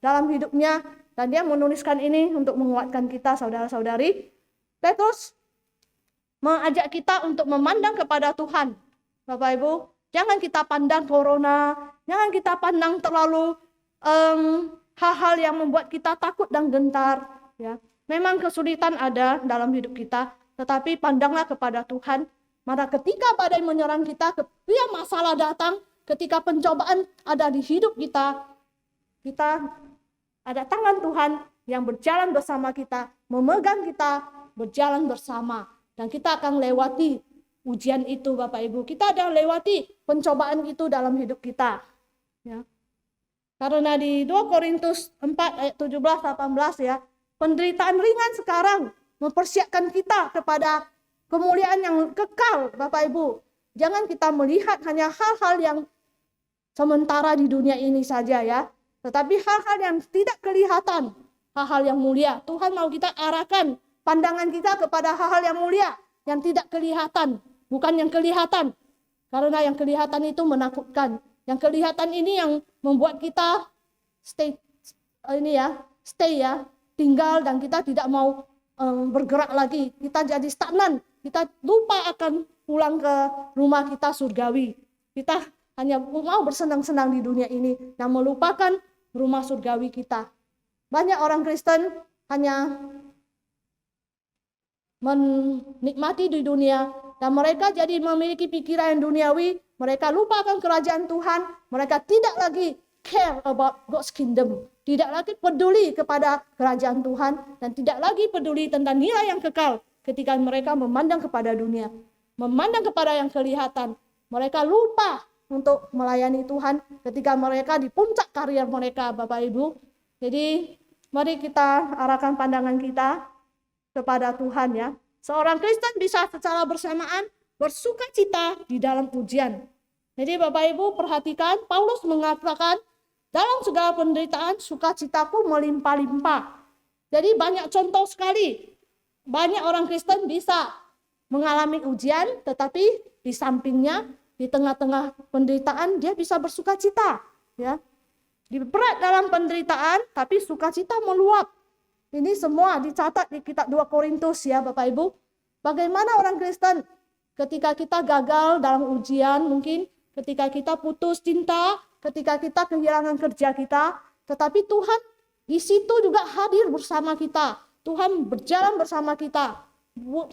dalam hidupnya, dan dia menuliskan ini untuk menguatkan kita, saudara-saudari. Petrus mengajak kita untuk memandang kepada Tuhan, Bapak Ibu. Jangan kita pandang corona, jangan kita pandang terlalu hal-hal yang membuat kita takut dan gentar. Ya, memang kesulitan ada dalam hidup kita, tetapi pandanglah kepada Tuhan. Maka ketika badai menyerang kita, ketika masalah datang, ketika pencobaan ada di hidup kita ada tangan Tuhan yang berjalan bersama kita, memegang kita, berjalan bersama. Dan kita akan lewati ujian itu, Bapak Ibu. Kita akan lewati pencobaan itu dalam hidup kita. Ya. Karena di 2 Korintus 4 ayat 17-18 ya, penderitaan ringan sekarang mempersiapkan kita kepada kemuliaan yang kekal, Bapak Ibu. Jangan kita melihat hanya hal-hal yang sementara di dunia ini saja ya, tetapi hal-hal yang tidak kelihatan, hal-hal yang mulia. Tuhan mau kita arahkan pandangan kita kepada hal-hal yang mulia, yang tidak kelihatan, bukan yang kelihatan. Karena yang kelihatan itu menakutkan. Yang kelihatan ini yang membuat kita stay tinggal, dan kita tidak mau bergerak lagi. Kita jadi stagnan. Kita lupa akan pulang ke rumah kita surgawi. Kita hanya mau bersenang-senang di dunia ini dan melupakan rumah surgawi kita. Banyak orang Kristen hanya menikmati di dunia, dan mereka jadi memiliki pikiran yang duniawi. Mereka lupakan kerajaan Tuhan. Mereka tidak lagi care about God's kingdom. Tidak lagi peduli kepada kerajaan Tuhan, dan tidak lagi peduli tentang nilai yang kekal. Ketika mereka memandang kepada dunia, memandang kepada yang kelihatan, mereka lupa untuk melayani Tuhan ketika mereka di puncak karier mereka, Bapak Ibu. Jadi mari kita arahkan pandangan kita kepada Tuhan ya. Seorang Kristen bisa secara bersamaan bersuka cita di dalam ujian. Jadi Bapak Ibu perhatikan, Paulus mengatakan, dalam segala penderitaan sukacitaku melimpah-limpah. Jadi banyak contoh sekali. Banyak orang Kristen bisa mengalami ujian, tetapi di sampingnya, di tengah-tengah penderitaan, dia bisa bersuka cita. Ya. Berat dalam penderitaan, tapi sukacita meluap. Ini semua dicatat di kitab 2 Korintus ya Bapak Ibu. Bagaimana orang Kristen ketika kita gagal dalam ujian, mungkin ketika kita putus cinta, ketika kita kehilangan kerja kita, tetapi Tuhan di situ juga hadir bersama kita. Tuhan berjalan bersama kita.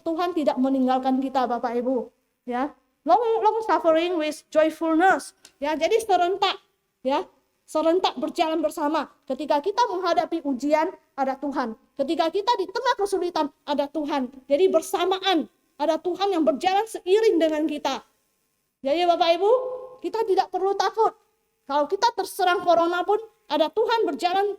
Tuhan tidak meninggalkan kita, Bapak Ibu. Ya, long suffering with joyfulness. Ya, jadi serentak, ya, serentak berjalan bersama. Ketika kita menghadapi ujian, ada Tuhan. Ketika kita di tengah kesulitan, ada Tuhan. Jadi bersamaan, ada Tuhan yang berjalan seiring dengan kita. Jadi Bapak Ibu, kita tidak perlu takut. Kalau kita terserang corona pun, ada Tuhan berjalan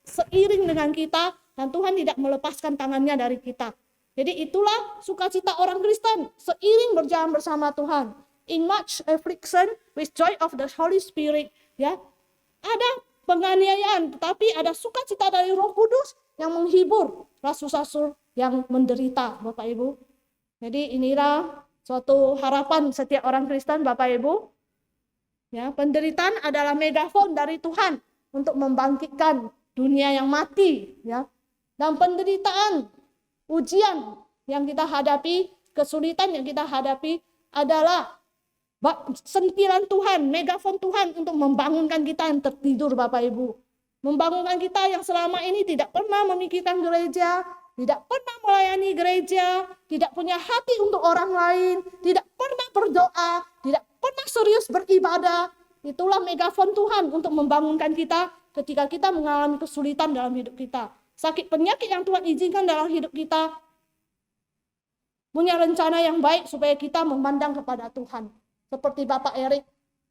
seiring dengan kita, dan Tuhan tidak melepaskan tangannya dari kita. Jadi itulah sukacita orang Kristen, seiring berjalan bersama Tuhan. In much affliction with joy of the Holy Spirit. Ya, ada penganiayaan, tetapi ada sukacita dari Roh Kudus yang menghibur rasul-rasul yang menderita, Bapak Ibu. Jadi inilah suatu harapan setiap orang Kristen, Bapak Ibu. Ya, penderitaan adalah megafon dari Tuhan untuk membangkitkan dunia yang mati, ya. Dan penderitaan, ujian yang kita hadapi, kesulitan yang kita hadapi adalah sentilan Tuhan, megafon Tuhan untuk membangunkan kita yang tertidur, Bapak Ibu. Membangunkan kita yang selama ini tidak pernah memikirkan gereja, tidak pernah melayani gereja, tidak punya hati untuk orang lain, tidak pernah berdoa, tidak pernah serius beribadah. Itulah megafon Tuhan untuk membangunkan kita ketika kita mengalami kesulitan dalam hidup kita. Sakit penyakit yang Tuhan izinkan dalam hidup kita, punya rencana yang baik supaya kita memandang kepada Tuhan. Seperti Bapak Erik,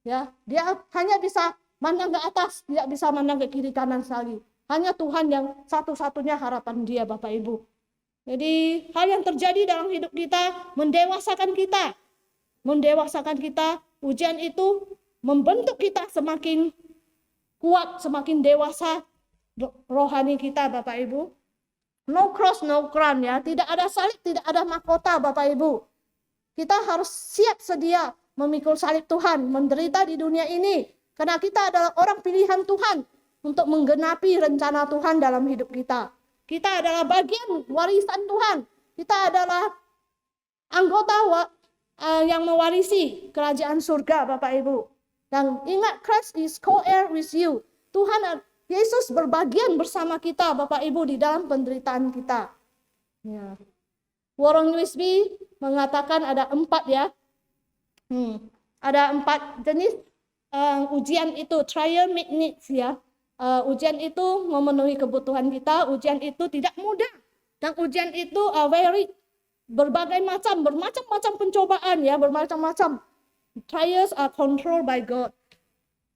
ya, dia hanya bisa mandang ke atas, tidak bisa mandang ke kiri kanan lagi. Hanya Tuhan yang satu-satunya harapan dia, Bapak Ibu. Jadi hal yang terjadi dalam hidup kita mendewasakan kita. Mendewasakan kita, ujian itu membentuk kita semakin kuat, semakin dewasa rohani kita, Bapak Ibu. No cross, no crown, ya. Tidak ada salib, tidak ada mahkota, Bapak Ibu. Kita harus siap sedia memikul salib Tuhan, menderita di dunia ini. Karena kita adalah orang pilihan Tuhan untuk menggenapi rencana Tuhan dalam hidup kita. Kita adalah bagian warisan Tuhan. Kita adalah anggota yang mewarisi kerajaan surga, Bapak Ibu. Dan ingat, Christ is co-heir with you. Tuhan Yesus berbagian bersama kita, Bapak Ibu, di dalam penderitaan kita. Ya. Warren Wiersbe mengatakan ada 4, ya. Ada 4 jenis ujian itu, trial meet needs, ya. Ujian itu memenuhi kebutuhan kita, ujian itu tidak mudah. Dan ujian itu berbagai macam, bermacam-macam pencobaan, ya, bermacam-macam. Trials are controlled by God.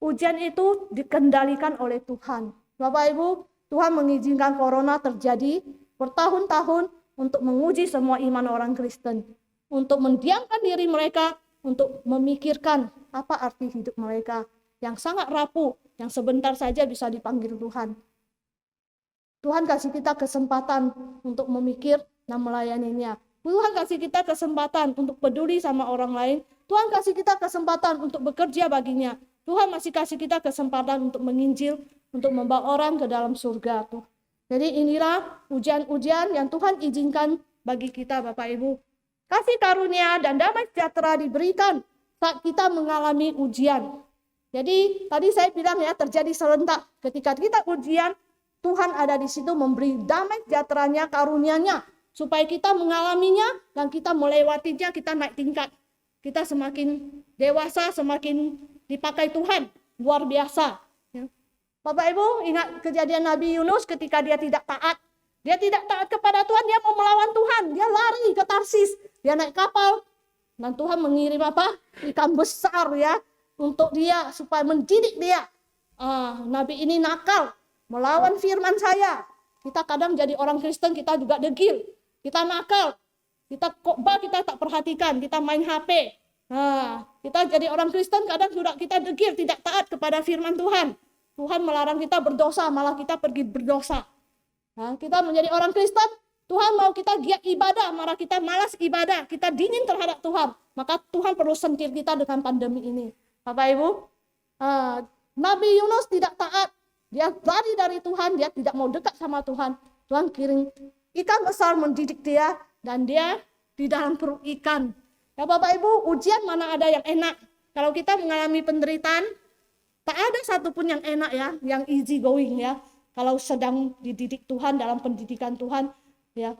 Ujian itu dikendalikan oleh Tuhan. Bapak Ibu, Tuhan mengizinkan corona terjadi bertahun-tahun untuk menguji semua iman orang Kristen. Untuk mendiamkan diri mereka, untuk memikirkan apa arti hidup mereka yang sangat rapuh, yang sebentar saja bisa dipanggil Tuhan. Tuhan kasih kita kesempatan untuk memikir dan melayaninya. Tuhan kasih kita kesempatan untuk peduli sama orang lain. Tuhan kasih kita kesempatan untuk bekerja baginya. Tuhan masih kasih kita kesempatan untuk menginjil, untuk membawa orang ke dalam surga. Jadi inilah ujian-ujian yang Tuhan izinkan bagi kita, Bapak Ibu. Kasih karunia dan damai sejahtera diberikan saat kita mengalami ujian. Jadi tadi saya bilang, ya, terjadi serentak. Ketika kita ujian, Tuhan ada di situ memberi damai sejahteranya, karunia-Nya, supaya kita mengalaminya dan kita melewatinya, kita naik tingkat. Kita semakin dewasa, semakin dipakai Tuhan, luar biasa. Ya. Bapak Ibu, ingat kejadian Nabi Yunus ketika dia tidak taat. Dia tidak taat kepada Tuhan, dia mau melawan Tuhan. Dia lari ke Tarsis, dia naik kapal. Dan Tuhan mengirim apa? Ikan besar, ya, untuk dia, supaya mendidik dia. Nabi ini nakal, melawan firman saya. Kita kadang jadi orang Kristen, kita juga degil. Kita nakal, kita khotbah, kita tak perhatikan, kita main HP. Kita jadi orang Kristen, kadang juga kita degil, tidak taat kepada firman Tuhan. Tuhan melarang kita berdosa, malah kita pergi berdosa. Kita menjadi orang Kristen, Tuhan mau kita giat ibadah, malah kita malas ibadah, kita dingin terhadap Tuhan. Maka Tuhan perlu sentir kita dengan pandemi ini. Bapak Ibu, Nabi Yunus tidak taat, dia lari dari Tuhan, dia tidak mau dekat sama Tuhan. Tuhan kirim ikan besar mendidik dia, dan dia di dalam perut ikan. Ya Bapak Ibu, ujian mana ada yang enak. Kalau kita mengalami penderitaan, tak ada satupun yang enak, ya, yang easy going, ya. Kalau sedang dididik Tuhan dalam pendidikan Tuhan, ya.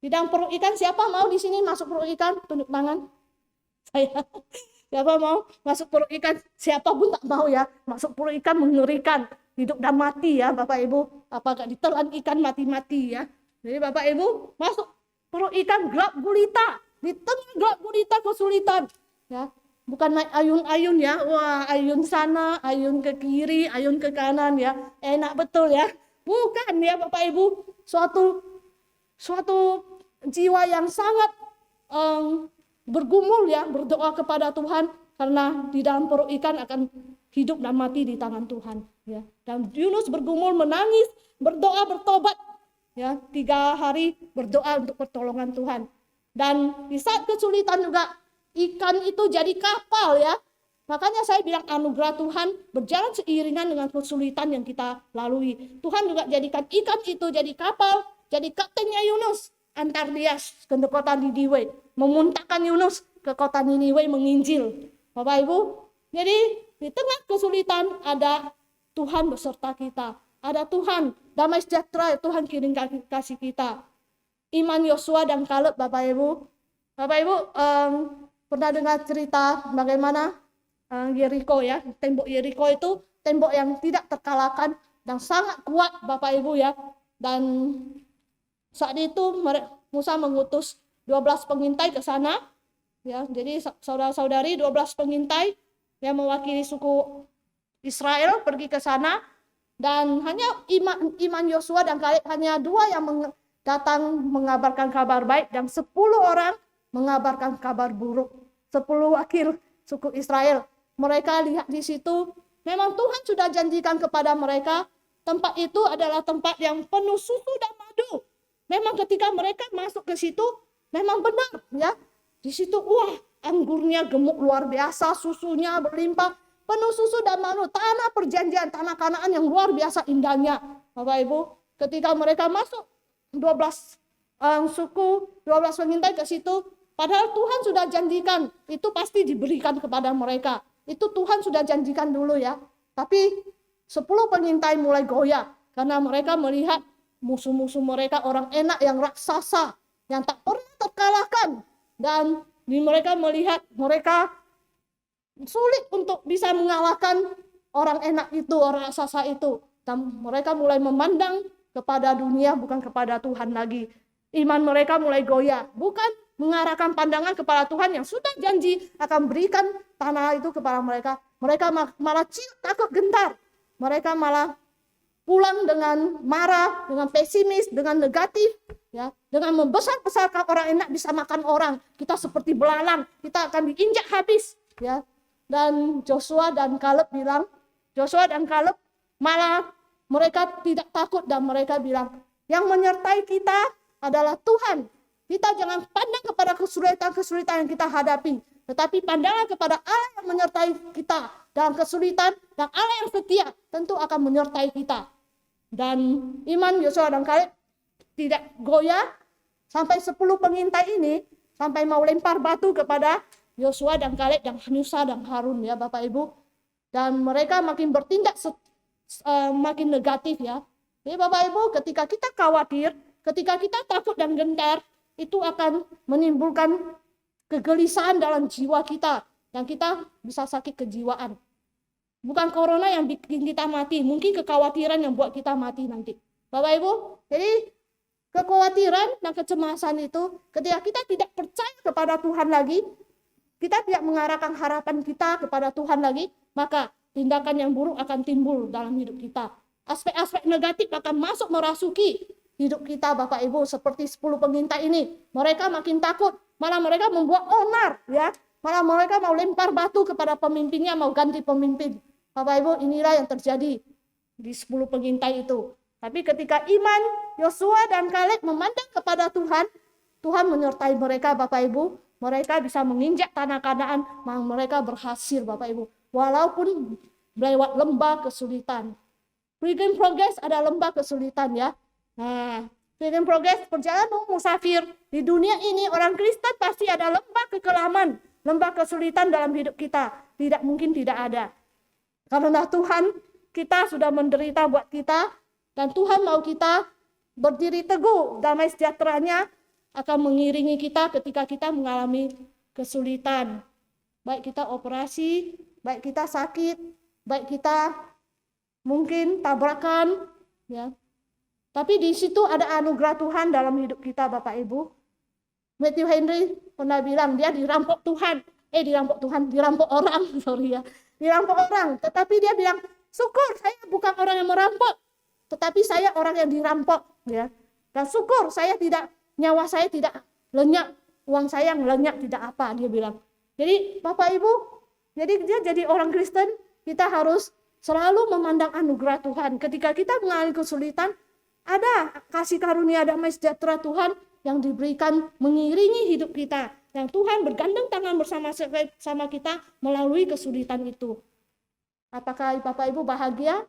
Di dalam perut ikan, siapa mau di sini masuk perut ikan? Tunjuk tangan. Saya. Siapa mau masuk perut ikan? Siapa pun tak mau, ya. Masuk perut ikan mengerikan, hidup dan mati, ya Bapak Ibu. Apakah ditelan ikan mati-mati, ya. Jadi Bapak Ibu masuk perut ikan gelap gulita. Di tengah gelap gulita kesulitan, ya, bukan naik ayun-ayun, ya, wah, ayun sana, ayun ke kiri, ayun ke kanan, ya, enak betul, ya, bukan, ya Bapak Ibu, suatu jiwa yang sangat bergumul, ya, berdoa kepada Tuhan, karena di dalam perut ikan akan hidup dan mati di tangan Tuhan, ya. Dan Yunus bergumul, menangis, berdoa, bertobat, ya, 3 hari berdoa untuk pertolongan Tuhan. Dan di saat kesulitan juga, ikan itu jadi kapal, ya. Makanya saya bilang anugerah Tuhan berjalan seiringan dengan kesulitan yang kita lalui. Tuhan juga jadikan ikan itu jadi kapal, jadi kaptennya Yunus antar dia ke kota Niniwe, memuntahkan Yunus ke kota Niniwe menginjil. Bapak Ibu, jadi di tengah kesulitan ada Tuhan beserta kita. Ada Tuhan, damai sejahtera Tuhan kirim kasih kita. Iman Yosua dan Kaleb, Bapak Ibu. Bapak Ibu pernah dengar cerita bagaimana Yeriko ya, tembok Yeriko itu tembok yang tidak terkalahkan dan sangat kuat, Bapak Ibu ya. Dan saat itu Musa mengutus 12 pengintai ke sana ya. Jadi saudara-saudari 12 pengintai yang mewakili suku Israel pergi ke sana, dan hanya iman Yosua dan Kaleb hanya 2 yang datang mengabarkan kabar baik, dan 10 orang mengabarkan kabar buruk. 10 wakil suku Israel. Mereka lihat di situ, memang Tuhan sudah janjikan kepada mereka, tempat itu adalah tempat yang penuh susu dan madu. Memang ketika mereka masuk ke situ, memang benar ya. Di situ wah, anggurnya gemuk luar biasa, susunya berlimpah, penuh susu dan madu, tanah perjanjian, tanah Kanaan yang luar biasa indahnya. Bapak Ibu, ketika mereka masuk 12 suku, 12 pengintai ke situ, padahal Tuhan sudah janjikan, itu pasti diberikan kepada mereka. Itu Tuhan sudah janjikan dulu ya. Tapi 10 pengintai mulai goyah karena mereka melihat musuh-musuh mereka orang enak yang raksasa, yang tak pernah terkalahkan. Dan mereka melihat mereka sulit untuk bisa mengalahkan orang enak itu, orang raksasa itu. Dan mereka mulai memandang kepada dunia, bukan kepada Tuhan lagi. Iman mereka mulai goyah, bukan mengarahkan pandangan kepada Tuhan yang sudah janji akan berikan tanah itu kepada mereka. Mereka malah takut, gentar. Mereka malah pulang dengan marah, dengan pesimis, dengan negatif, ya, dengan membesar-besarkan orang enak bisa makan orang. Kita seperti belalang, kita akan diinjak habis, ya. Dan Joshua dan Kaleb malah mereka tidak takut, dan mereka bilang, yang menyertai kita adalah Tuhan. Kita jangan pandang kepada kesulitan-kesulitan yang kita hadapi, tetapi pandanglah kepada Allah yang menyertai kita dalam kesulitan, dan Allah yang setia tentu akan menyertai kita. Dan iman Yosua dan Kaleb tidak goyah sampai 10 pengintai ini sampai mau lempar batu kepada Yosua dan Kaleb dan Musa dan Harun ya Bapak Ibu. Dan mereka makin bertindak makin negatif ya. Jadi Bapak Ibu, ketika kita khawatir, ketika kita takut dan gentar, itu akan menimbulkan kegelisahan dalam jiwa kita, dan kita bisa sakit kejiwaan. Bukan corona yang bikin kita mati, mungkin kekhawatiran yang buat kita mati nanti. Bapak Ibu, jadi kekhawatiran dan kecemasan itu ketika kita tidak percaya kepada Tuhan lagi, kita tidak mengarahkan harapan kita kepada Tuhan lagi, maka tindakan yang buruk akan timbul dalam hidup kita. Aspek-aspek negatif akan masuk merasuki hidup kita Bapak Ibu, seperti 10 pengintai ini. Mereka makin takut, malah mereka membuat onar ya. Malah mereka mau lempar batu kepada pemimpinnya, mau ganti pemimpin. Bapak Ibu, inilah yang terjadi di 10 pengintai itu. Tapi ketika iman Yosua dan Kaleb memandang kepada Tuhan, Tuhan menyertai mereka Bapak Ibu. Mereka bisa menginjak tanah Kanaan, mereka berhasil Bapak Ibu. Walaupun lewat lembah kesulitan. Pilgrim Progress ada lembah kesulitan ya. Nah, Pilgrim Progress perjalanan musafir di dunia ini, orang Kristen pasti ada lembah kekelaman, lembah kesulitan dalam hidup kita. Tidak mungkin tidak ada. Karena Tuhan kita sudah menderita buat kita, dan Tuhan mau kita berdiri teguh, damai sejahteranya akan mengiringi kita ketika kita mengalami kesulitan. Baik kita operasi, baik kita sakit, baik kita mungkin tabrakan, ya. Tapi di situ ada anugerah Tuhan dalam hidup kita Bapak Ibu. Matthew Henry pernah bilang dia dirampok Tuhan. Dirampok orang, sorry ya. Dirampok orang, tetapi dia bilang, syukur saya bukan orang yang merampok, tetapi saya orang yang dirampok, ya. Dan syukur nyawa saya tidak lenyap, uang saya yang lenyap tidak apa, dia bilang. Jadi Bapak Ibu, jadi dia jadi orang Kristen, kita harus selalu memandang anugerah Tuhan. Ketika kita mengalami kesulitan, ada kasih karunia damai sejahtera Tuhan yang diberikan mengiringi hidup kita. Yang Tuhan bergandeng tangan bersama kita melalui kesulitan itu. Apakah Bapak Ibu bahagia?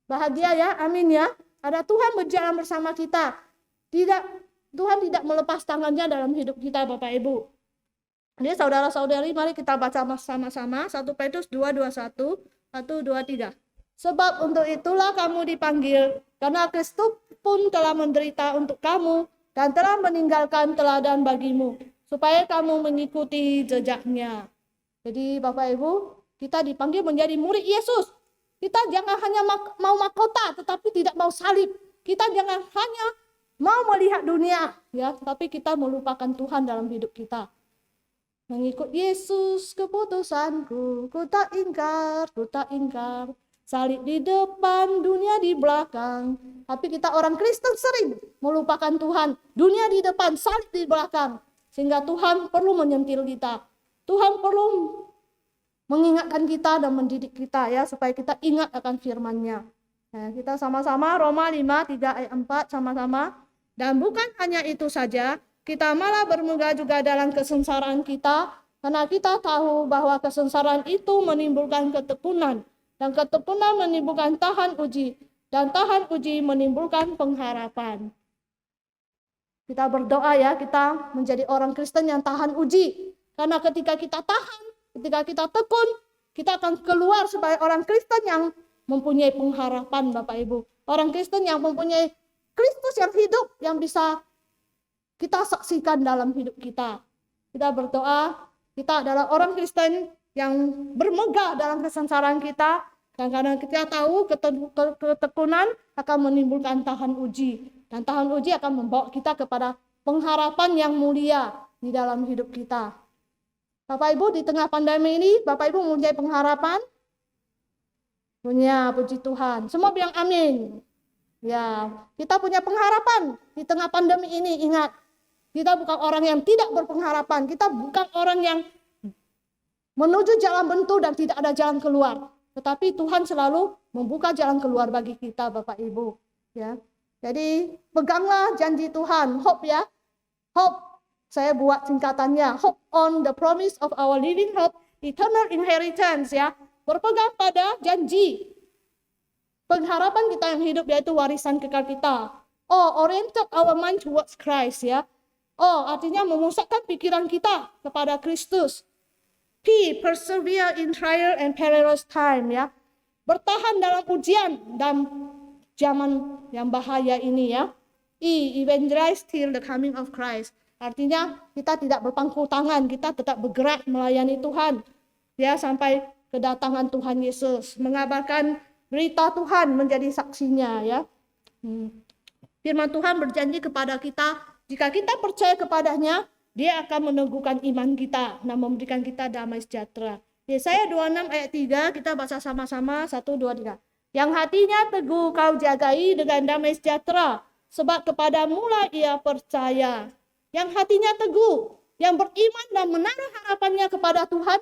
Bahagia ya, amin ya. Ada Tuhan berjalan bersama kita. Tuhan tidak melepas tangannya dalam hidup kita Bapak Ibu. Jadi saudara-saudari, mari kita baca sama-sama 1 Petrus 2:21, 1, 2, 3. Sebab untuk itulah kamu dipanggil, karena Kristus pun telah menderita untuk kamu dan telah meninggalkan teladan bagimu, supaya kamu mengikuti jejaknya. Jadi Bapak Ibu, kita dipanggil menjadi murid Yesus. Kita jangan hanya mau mahkota, tetapi tidak mau salib. Kita jangan hanya mau melihat dunia, ya, tapi kita melupakan Tuhan dalam hidup kita. Mengikut Yesus keputusanku, ku tak ingkar. Salib di depan, dunia di belakang. Tapi kita orang Kristen sering melupakan Tuhan. Dunia di depan, salib di belakang. Sehingga Tuhan perlu menyentil kita. Tuhan perlu mengingatkan kita dan mendidik kita ya, supaya kita ingat akan firman-Nya. Nah, kita sama-sama Roma 5, 3 ayat 4 sama-sama. Dan bukan hanya itu saja, kita malah bermegah juga dalam kesengsaraan kita, karena kita tahu bahwa kesengsaraan itu menimbulkan ketekunan, dan ketekunan menimbulkan tahan uji, dan tahan uji menimbulkan pengharapan. Kita berdoa ya, kita menjadi orang Kristen yang tahan uji. Karena ketika kita tahan, ketika kita tekun, kita akan keluar sebagai orang Kristen yang mempunyai pengharapan Bapak Ibu. Orang Kristen yang mempunyai Kristus yang hidup, yang bisa kita saksikan dalam hidup kita. Kita berdoa, kita adalah orang Kristen yang bermegah dalam kesengsaraan kita. Dan karena kita tahu ketekunan akan menimbulkan tahan uji. Dan tahan uji akan membawa kita kepada pengharapan yang mulia di dalam hidup kita. Bapak Ibu, di tengah pandemi ini, Bapak Ibu mempunyai pengharapan? Punya, puji Tuhan. Semua bilang amin. Ya, kita punya pengharapan di tengah pandemi ini. Ingat, kita bukan orang yang tidak berpengharapan. Kita bukan orang yang menuju jalan buntu dan tidak ada jalan keluar. Tetapi Tuhan selalu membuka jalan keluar bagi kita, Bapak Ibu. Ya, jadi peganglah janji Tuhan. Hope ya, hope. Saya buat singkatannya, hope on the promise of our living hope, eternal inheritance ya. Berpegang pada janji. Pengharapan kita yang hidup yaitu warisan kekal kita. Oriented our mind towards Christ ya. Artinya memusatkan pikiran kita kepada Kristus. P, persevere in trial and perilous time ya. Bertahan dalam ujian dan zaman yang bahaya ini ya. E, evangelize till the coming of Christ. Artinya kita tidak berpangku tangan, kita tetap bergerak melayani Tuhan. Ya, sampai kedatangan Tuhan Yesus, mengabarkan berita Tuhan menjadi saksinya ya. Firman Tuhan berjanji kepada kita, jika kita percaya kepadanya, Dia akan meneguhkan iman kita dan memberikan kita damai sejahtera. Yesaya 26 ayat 3, kita baca sama-sama 1, 2, 3. Yang hatinya teguh kau jagai dengan damai sejahtera, sebab kepadamulah ia percaya. Yang hatinya teguh, yang beriman dan menaruh harapannya kepada Tuhan,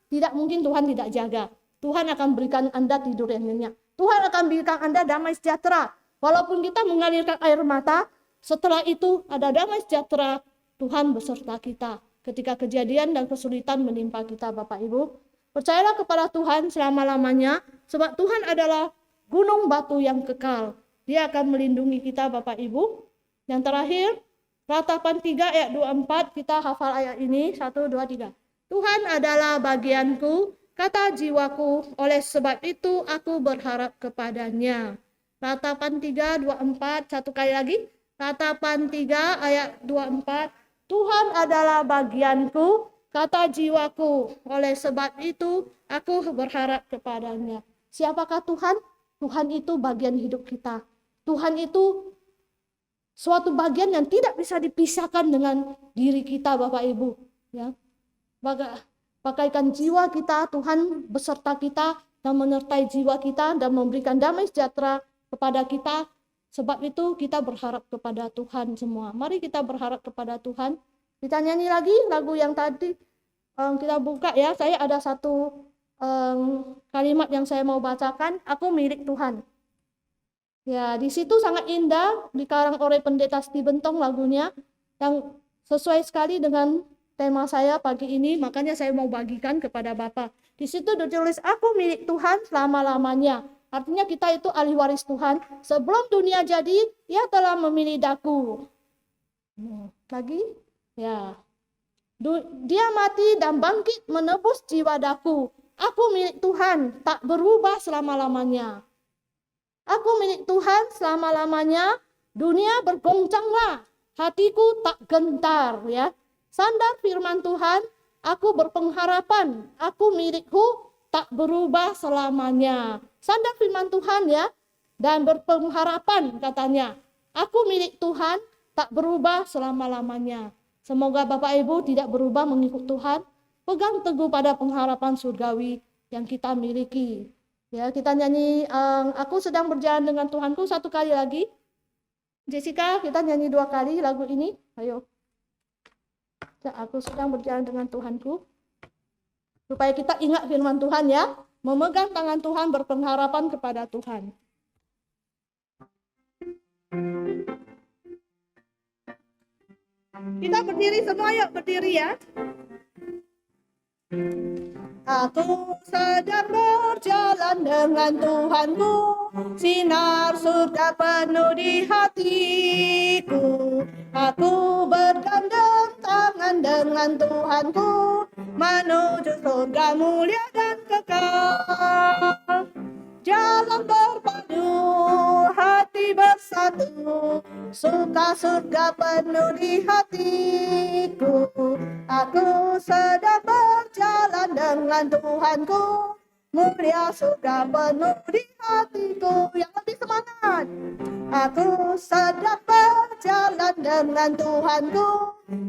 tidak mungkin Tuhan tidak jaga. Tuhan akan berikan Anda tidur yang nyenyak. Tuhan akan berikan Anda damai sejahtera. Walaupun kita mengalirkan air mata, setelah itu ada damai sejahtera. Tuhan beserta kita ketika kejadian dan kesulitan menimpa kita, Bapak Ibu. Percayalah kepada Tuhan selama-lamanya, sebab Tuhan adalah gunung batu yang kekal. Dia akan melindungi kita, Bapak Ibu. Yang terakhir, Ratapan 3 ayat 24, kita hafal ayat ini, 1, 2, 3. Tuhan adalah bagianku, kata jiwaku, oleh sebab itu aku berharap kepadanya. Ratapan 3, 24, satu kali lagi. Ratapan 3 ayat 24, Tuhan adalah bagianku, kata jiwaku, oleh sebab itu aku berharap kepadanya. Siapakah Tuhan? Tuhan itu bagian hidup kita. Tuhan itu suatu bagian yang tidak bisa dipisahkan dengan diri kita, Bapak Ibu. Ya, pakaikan jiwa kita, Tuhan beserta kita dan menyertai jiwa kita dan memberikan damai sejahtera kepada kita. Sebab itu kita berharap kepada Tuhan semua. Mari kita berharap kepada Tuhan. Kita nyanyi lagi lagu yang tadi kita buka ya. Saya ada satu kalimat yang saya mau bacakan. Aku milik Tuhan. Ya, di situ sangat indah, dikarang oleh Pendeta Stephen Tong lagunya, yang sesuai sekali dengan tema saya pagi ini, makanya saya mau bagikan kepada Bapak. Di situ ditulis, aku milik Tuhan selama-lamanya. Artinya kita itu ahli waris Tuhan. Sebelum dunia jadi, Ia telah memilih daku. Lagi? Ya. Dia mati dan bangkit menebus jiwa daku. Aku milik Tuhan, tak berubah selama-lamanya. Aku milik Tuhan selama-lamanya. Dunia bergoncanglah, hatiku tak gentar, ya. Sandar firman Tuhan, aku berpengharapan, aku milikku tak berubah selamanya. Sandar firman Tuhan, ya, dan berpengharapan katanya. Aku milik Tuhan tak berubah selama-lamanya. Semoga Bapak Ibu tidak berubah mengikut Tuhan. Pegang teguh pada pengharapan surgawi yang kita miliki. Ya, kita nyanyi aku sedang berjalan dengan Tuhanku satu kali lagi. Jessica, kita nyanyi 2 kali lagu ini. Ayo. Ya, aku sedang berjalan dengan Tuhanku. Supaya kita ingat firman Tuhan, ya. Memegang tangan Tuhan, berpengharapan kepada Tuhan. Kita berdiri semua, yuk berdiri, ya. Aku sedang berjalan dengan Tuhanku, sinar surga penuh di hatiku. Aku bergandeng tangan dengan Tuhanku, menuju surga mulia dan kekal. Jalan berpadu, hati bersatu, suka surga penuh di hatiku. Aku sedang berjalan dengan Tuhanku, mulia surga penuh di hatiku. Yang lebih semangat. Aku sedang berjalan dengan Tuhanku,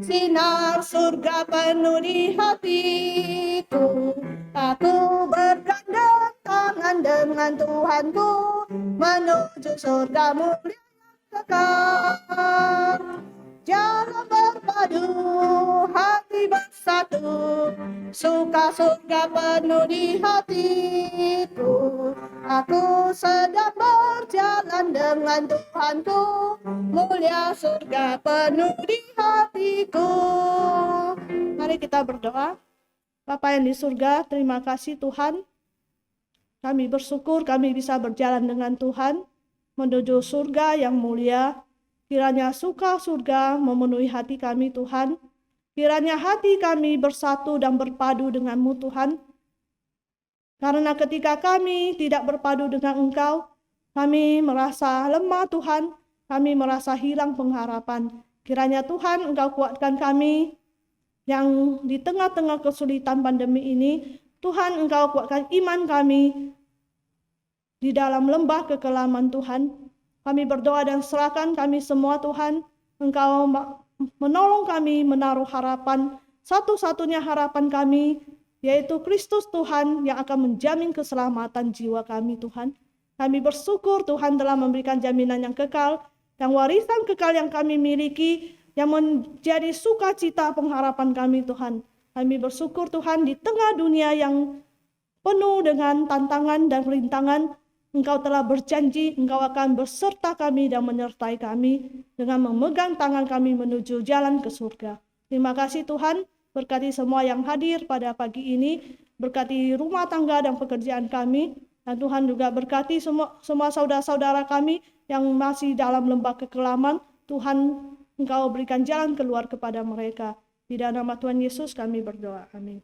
sinar surga penuh di hatiku. Aku bergandeng tangan dengan Tuhanku, menuju surga mulia yang kekal. Jalan berpadu, hati bersatu, suka surga penuh di hatiku. Aku sedang berjalan dengan Tuhanku, mulia surga penuh di hatiku. Mari kita berdoa. Bapa yang di surga, terima kasih Tuhan. Kami bersyukur kami bisa berjalan dengan Tuhan menuju surga yang mulia. Kiranya suka surga memenuhi hati kami Tuhan. Kiranya hati kami bersatu dan berpadu dengan-Mu Tuhan. Karena ketika kami tidak berpadu dengan Engkau, kami merasa lemah Tuhan. Kami merasa hilang pengharapan. Kiranya Tuhan Engkau kuatkan kami yang di tengah-tengah kesulitan pandemi ini. Tuhan Engkau kuatkan iman kami di dalam lembah kekelaman Tuhan. Kami berdoa dan serahkan kami semua Tuhan. Engkau menolong kami menaruh harapan. Satu-satunya harapan kami yaitu Kristus Tuhan yang akan menjamin keselamatan jiwa kami Tuhan. Kami bersyukur Tuhan telah memberikan jaminan yang kekal. Yang warisan kekal yang kami miliki yang menjadi sukacita pengharapan kami Tuhan. Kami bersyukur Tuhan di tengah dunia yang penuh dengan tantangan dan rintangan, Engkau telah berjanji, Engkau akan berserta kami dan menyertai kami dengan memegang tangan kami menuju jalan ke surga. Terima kasih Tuhan, berkati semua yang hadir pada pagi ini, berkati rumah tangga dan pekerjaan kami, dan Tuhan juga berkati semua saudara-saudara kami yang masih dalam lembah kekelaman. Tuhan, Engkau berikan jalan keluar kepada mereka. Di dalam nama Tuhan Yesus kami berdoa. Amin.